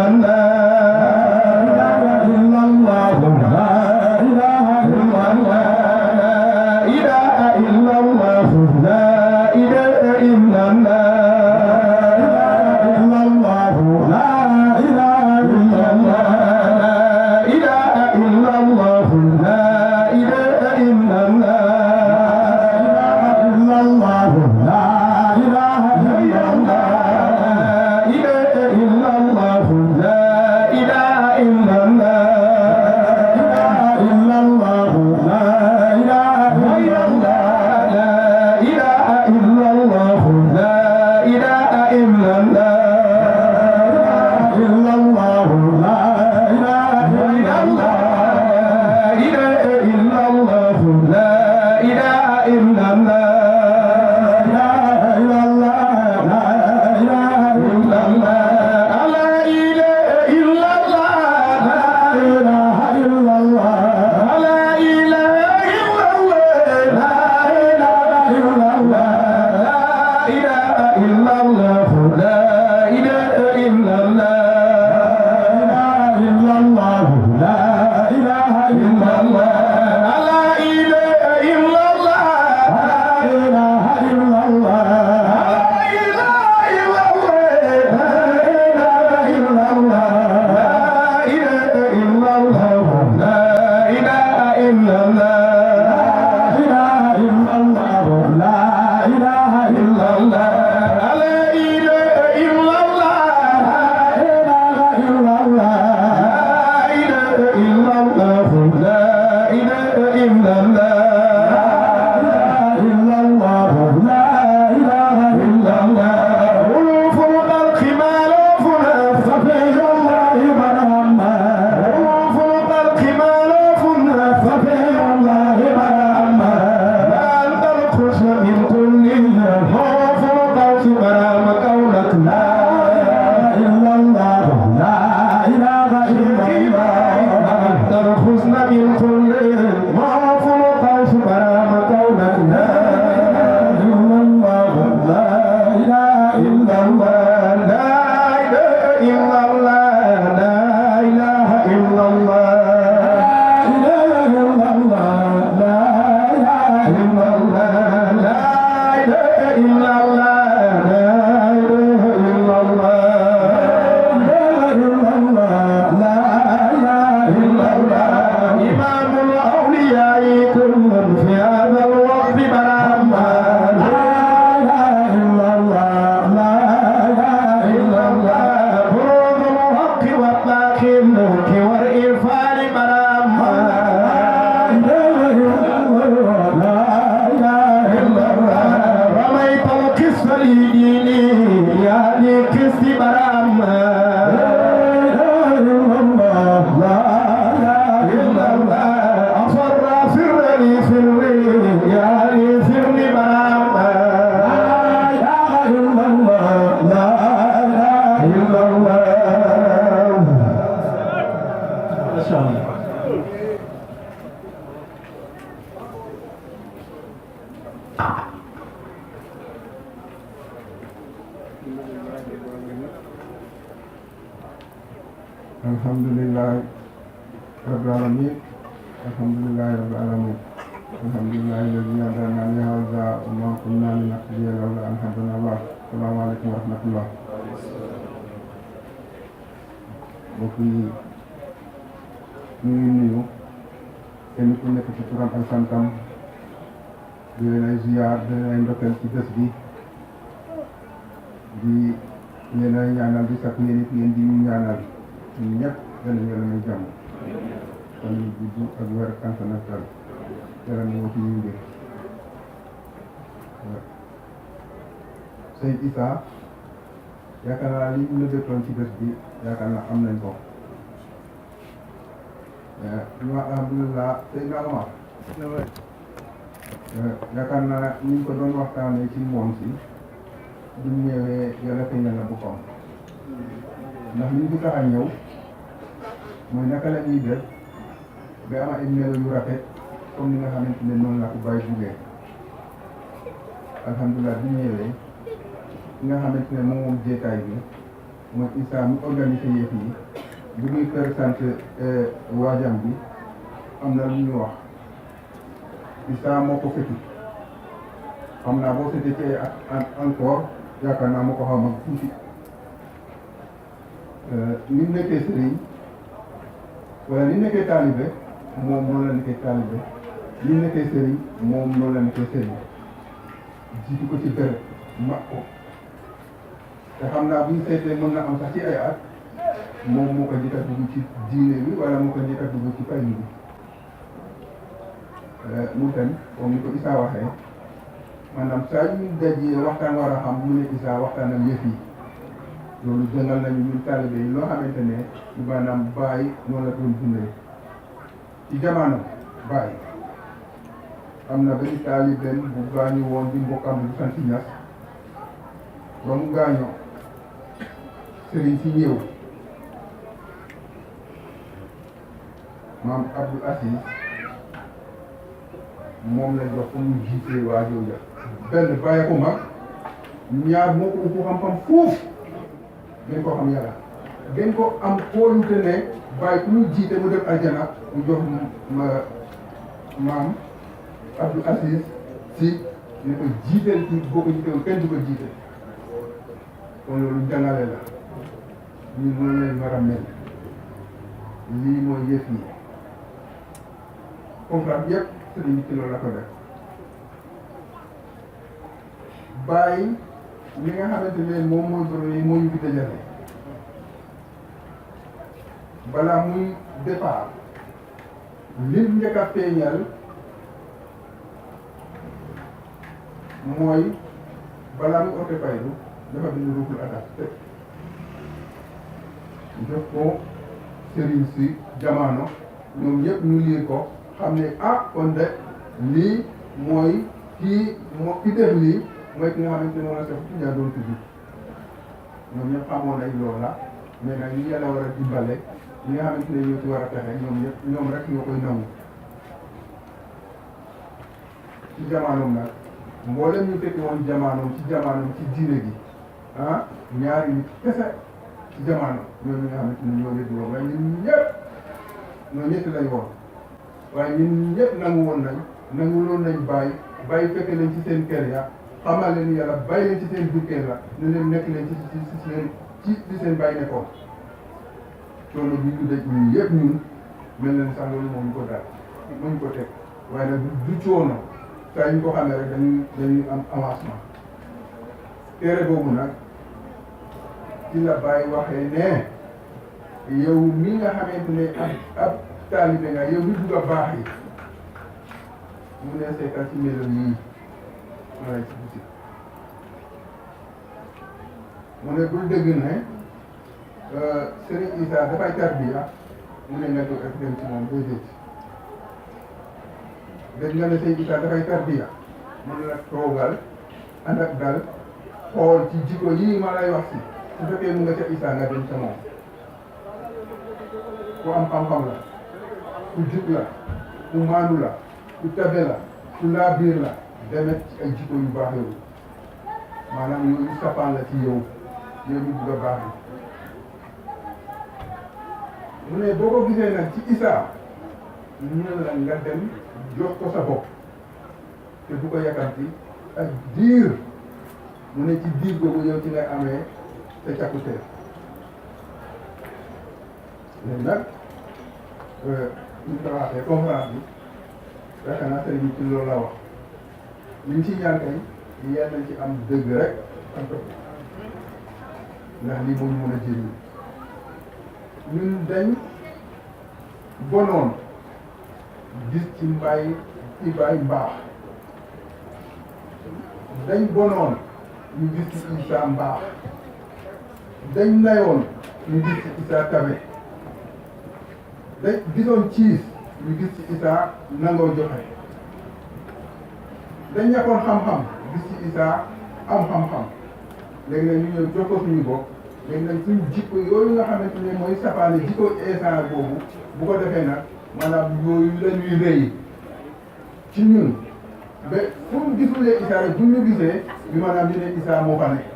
الله لا إله إلا الله alhamdulillah rabbil alamin alhamdulillah rabbil alamin alhamdulillah alladhi hadana li hadha wa ma kunna linahtadiya lawla an hadana Allah. Assalamu alaykum wa rahmatullah. mbokk yi ñu ngi nuyu kenn ku nekk ci turam ak santam di leen ay ziyaar di leen ay ndokkeel ci bés bi di leen ay ñaanal di sakku yéen it ngeen di ñu ñaanal ñun ñëpp danañ yàlla may jàmm kon ñu gudd ak wér ak kàttan ak tal yàlla na woo ci ñu mbir Sëñ Issa yaakaar naa li ñu la dëkkoon ci bés bi yaakaar naa am nañ ko ñu wax alhamdulilah tey naa ma yaakaar naa ñu ngi ko doon waxtaanee ci moom si buñ ñëwee yàlla feeñal na boppam ndax li ñu fi tax a ñëw mooy naka la ñuy def ba am ay melo yu rafet comme ni nga xamante ne noonu la ko bàyyi jugee alhamdulilah bi ñu ñëwee ki nga xamante ne moom jeetaay bi mooy Issa mu organisé yëf yi bi muy présenté waajam bi am na lu ñu wax Issa moo ko fekki xam naa boo seetee ak encore yaakaar naa moo ko xaw mag tuuti ni mu nekkee sëriñ wala ni nekkee taalibe moom noonu la nekkee taalibe ni nekkee sëriñ moom noonu la nekkee sëriñ jiitu ko ci bërëb mag ko te xam naa bu ñu seetee mën na am sax ci ay at moom moo ko njëkk a dugg ci diine bi wala moo ko njëkk a dugg ci faydu bi mu tam comme ni ko Issa waxee maanaam saa yu ñu dajee waxtaan war a xam mu ne Issa waxtaanam yëf yi loolu jëngal nañu ñun taalibe yi loo xamante ne maanaam Baay noonu la doon dundee ci jamono Baay am na benn taalibeem bu gaañu woon di mbokkam bu sant Ñas ba mu gaañoo sëriñ si ñëw maam Abdou Aziz moom la jox pour mu jiite waa jooja benn bàyyi ko mag ñaar moo ko ëpp xam-xam foofu gën ko xam yàlla gën ko am kóolute ne bàyyi ku mu jiite mu def aljana mu jox maam Abdou Aziz si ne ko jiiteel ci boo ko jiitewoon kenn du ko jiite kon loolu jàngale la ñun noonu lañ war a mel lii mooy yëf yi conférence yëpp sëriñ bi ci loolu la ko def bàyyi li nga xamante ne moom mooy borom yi moo ñu fi dajale balaa muy départ lim njëkk a feeñal mooy balaa muy ote faydu dafa bind ruuxul adab te def ko sëriñ si jamono ñoom ñëpp ñu liir ko xam ne ah kon de lii mooy kii moo ki def lii mooy ki nga xamante ne moom la Seex Tijaan doon tudd ñoom ñëpp xamoon nañ loola mais nag ñi yàlla war a dimbale ñi nga xamante ne ñoo ci war a fexe ñoom rek ñoo koy nangu ci jamonoom nag mboolem ñu fekk woon jamonoom ci diine gi ah ñaari nit kese ci jamono ñoom ñi nga xamante ne ñoo weddi woon waaye ñun ñëpp ñoo ñett lañ woon waaye ñun ñëpp nanguloon nañ bàyyi fekk leen ci seen kër ya xamal leen yàlla bàyyi leen ci seen biir kër la ne leen nekk leen ci seen bàyyi nekkoon loolu bi ñu daj ñun yëpp ñun mel na ni sax loolu moom ñu ko daal muñ ko teg waaye nag du coono saa ñu ko xamee rek dañuy am avancement téere boobu nag ci la bàyyi waxee ne yow mi nga xamante ne ab taalibe nga yow mi bugg a baax yi mu ne seetal ci melo yii wala ci buti mu ne bul dëgg ne Serigne Issa dafay tarbiya mu ne nga jóg ak dem ci moom déedéet dégg nga ne Serigne Issa dafay tarbiya mu ne la toogal ànd ak dal xool ci jikko yii ma lay wax si su fekkee mu nga ca Issa nga dem ca moom ku am xam-xam la ku jub la ku maandu la ku tabe la ku laabiir la demet ci ay jikko yu baax yooyu maanaam yooyu safaan la ci yow yow mi bugg a baax mu ne boo ko gisee nag ci Isaa ñu ne la nga dem jox ko sa bopp te bu ko yàkkamti ak diir mu ne ci diir boobu yow ci nga amee sa càkkute léegi nag ñu ko waxee conférence bi yaakaar naa sëriñ bi ci loolu la wax li ñu ci ñaan kay yal nañ ci am dëgg rek am ko ndax lii moo ñu mën a jëriñ ñun dañ bonoon gis ci baay mbaax dañ bonoon ñu gis ci Isaa mbaax dañ nayoon ñu gis ci Isaa tabe dañ gisoon ciis ñu gis ci Isaa nangoo joxe dañ ñàkkoon xam-xam gis ci Isaa am xam-xam léegi nag ñu ñëw jox ko suñu bopp léegi nag suñu jikko yooyu nga xamante ne mooy safaane jikko Isaa boobu bu ko defee nag maanaam yooyu la ñuy rëy ci ñun ba fu mu gisulee Isaa rek bu ñu gisee bi maanaam ñu ne Isaa moo fa nekk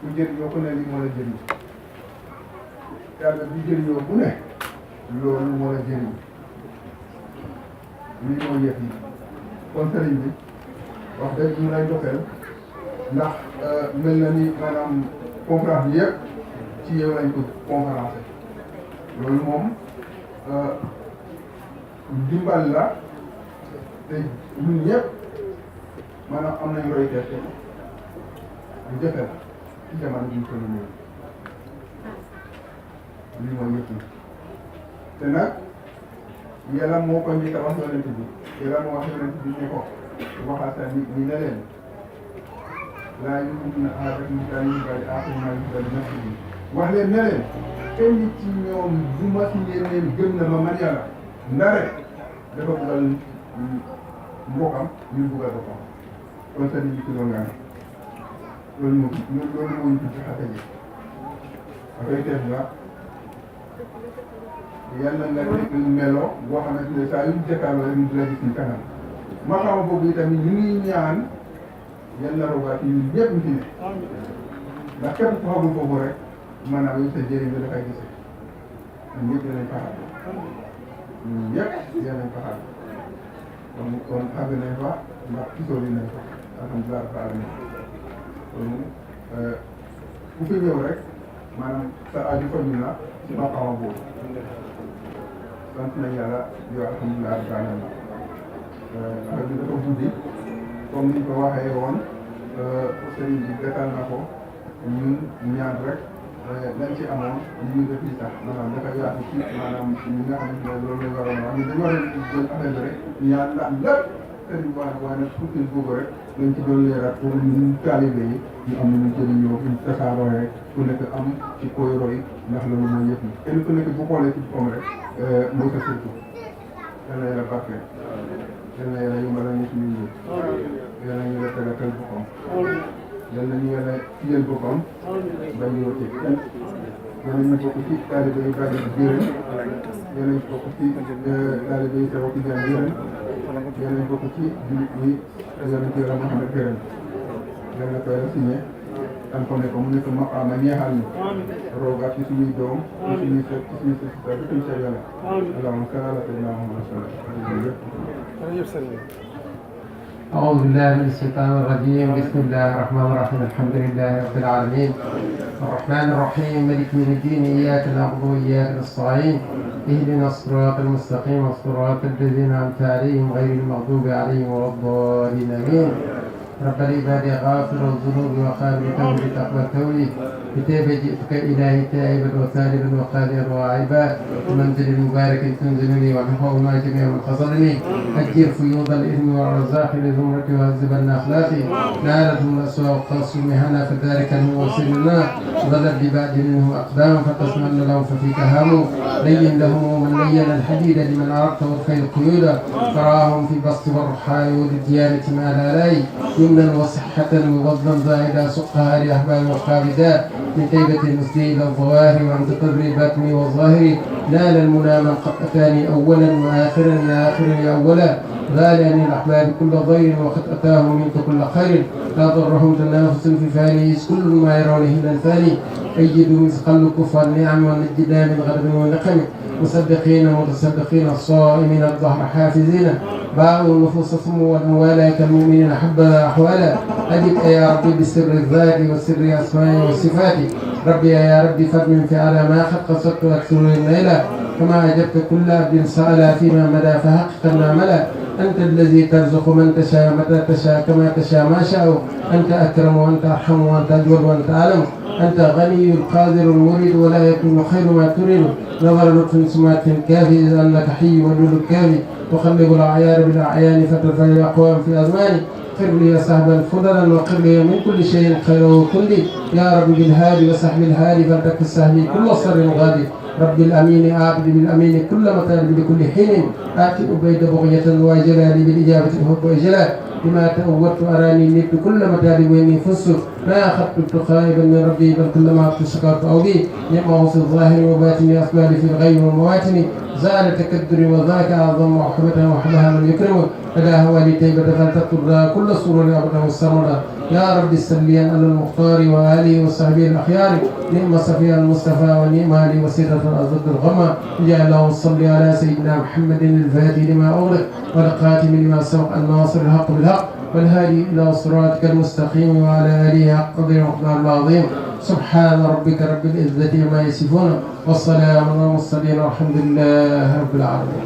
ku jëriñoo ku ne lii moo la jëriñ yàlla bi jëriñoo bu ne loolu moo la jëriñ lii mooy yëf yi kon sëriñ bi wax dëgg ñu lay doxeel ndax mel na ni maanaam conférence bi yëpp ci yow lañ ko conférencé loolu moom dimbal la te ñun ñëpp maanaam am nañ roy gerte lu jafe la ci jamono bi ñu toll nii lii mooy yëf yi te nag yàlla moo ko njëkk a wax yonent bi yàlla moo wax yonent bi ne ko waxal sa nit ñi ne leen laa yu'minu ahadukum hattaa yuhibba li axiihi maa yuhibbu li nafsihi wax leen ne leen kenn ci ñoom du ma si leen gëm na ma man yàlla ndare dafa buggal mbokkam ñu buggal boppam kon sa nit ñi ci loolu nga ne loolu moo ñu ci xate ji dafay def la yàlla nga nekk melo boo xamante ne saa yu jëkkaarloo rek ñu di la gis ni kanam maqaama boobu itamit ñu ngi ñaan yàlla rogaat ñun ñëpp ñu fi ne ndax képp ku xamul foofu rek maanaam yow sa jëriñ bi dafay gisee ñun ñëpp dinañ faxal ñun ñëpp dinañ faxal kon àgg nañ fa ndax gisoo li nañ fa alhamdulilah rabbil alamin kon ku fi ñëw rek maanaam sa aju faju na ci maqaama boobu sant nañ yàlla yow alhamdulilah rabbil alamin affaire bi dafa guddi comme niñ ko waxee woon sëriñ bi defal na ko ñun ñaan rek lañ ci amoon ñu def li sax maanaam dafa yaatu ci maanaam ñi nga xamante ne loolu lañ waroon wax ñun dañu war a jël affaire bi rek ñaan ndax lépp sëriñ bi waaye nag fukkil boobu rek lañ ci doon leeral pour ñun taalibe yi ñu am ñu jëriñoo ñu tasaaroo rek ku nekk am ci koy roy ndax loolu mooy yëpp yi kenn ku nekk bu xoolee ci boppam rek mooy sa surtout yàlla yàlla barke yal na yàlla yombalal ñu suñu mbir yal na ñu la tegatal boppam yal na ñu yàlla fiyal boppam bañ ñu wotee kenn yal na ñu bokk ci taalibe yi bàyyi ci biiram yal nañ bokk ci taalibe yi sa wakki jaan biiram yal nañ bokk ci jullit yi yal nañ ko yàlla Muhammad gërëm yal na ko yàlla signé am ko ne ko mu nekk maqaama ñeexal ñu roogaat ci suñuy doom ci suñuy sët ci suñuy sët ci suñuy sët yàlla allahumma salli ala sayyidina Muhammad أعوذ بالله من الشيطان الرجيم بسم الله الرحمن الرحيم الحمد لله رب العالمين الرحمن الرحيم مالك يوم الدين إياك نعبد وإياك نستعين اهدنا الصراط المستقيم صراط الذين أنعمت عليهم غير المغضوب عليهم ولا الضالين آمين رب العباد غافر الذنوب وقابل التوب تقبل توبي بتوبة جئتك إلهي تائبا وثالبا وقادرا وعيبا ومنزل مبارك تنزلني والحفظ ما جميع من خزرني أجر فيوض الإثم والرزاق لزمرتي وهذبن أخلاقي نالتهم الأسواء والقصر مهنا فذلك الموصل لنا ظلت ببعد منهم أقدام فتسمن لهم ففيك هاموا لين لهم من لين الحديد لمن عرفت والخير قيودا تراهم في بسط والرحاء والديانة ما لا لاي يمنا وصحة وغضا زائدا سقها لأحباب وقابدا من طيبة المسلم إلى الظواهر وعن تقر الباطن والظاهر نال المنى من قد أتاني أولا وآخرا يا آخرا يا أولا غالي الأحباب كل ضير وقد أتاه منك كل خير لا ضرهم تنافس في فاني كل ما يرونه من الفاني أيدوا مثقل الكفر النعم والنجدا من غضب ونقم مصدقين متصدقين الصائمين الظهر حافزين باعوا النفوس صموا والموالى كالمؤمنين حبذا أحوالا أجب يا ربي بسر الذات وسر أسمائي والصفات ربي يا ربي فضل فعل ما قد قصدت أكثر الليلة كما أجبت كل عبد سأل فيما مدى فحقق ما ملا أنت الذي ترزق من تشاء متى تشاء كما تشاء ما شاء أنت أكرم وأنت أرحم وأنت أجود وأنت أعلم أنت غني القادر المريد ولا يكون خير ما تريد نظر لطف سمات كافي إذا أنك حي ودول كافي تقلب الأعيار بالأعيان فترفع الأقوام في أزماني قر لي صحبا فضلا وقر لي من كل شيء خيره كلي يا رب بالهادي وصحب الهادي فلتك السهل كل صر غادي رب الأمين عابد بالأمين كل مطالب بكل حين آتي أبيد بغية وجلالي بالإجابة الحب وجلال بما تأولت أراني نبت كل مطالب وإني فزت ما أخذت خائبا من ربي بل كلما شكرت أوبي نعمه في الظاهر وباطني أسبالي في الغيب ومواتني زال تكدري وذاك أعظم وحبته وحبها من يكرمه فلا هو لتيبة فلتطر كل سرور أبدا والسرمدا يا رب سليا على المختار وآله وصحبه الأخيار نعم صفي المصطفى ونعم علي وسيرة الأرض الغمة جعل الله صلي على سيدنا محمد الفاتح لما أغلق والقاتم لما سبق الناصر الحق بالحق والهادي إلى صراطك المستقيم وعلى آله حق قدر ومقدار العظيم سبحان ربك رب العزة عما يصفون والسلام على المرسلين والحمد لله رب العالمين.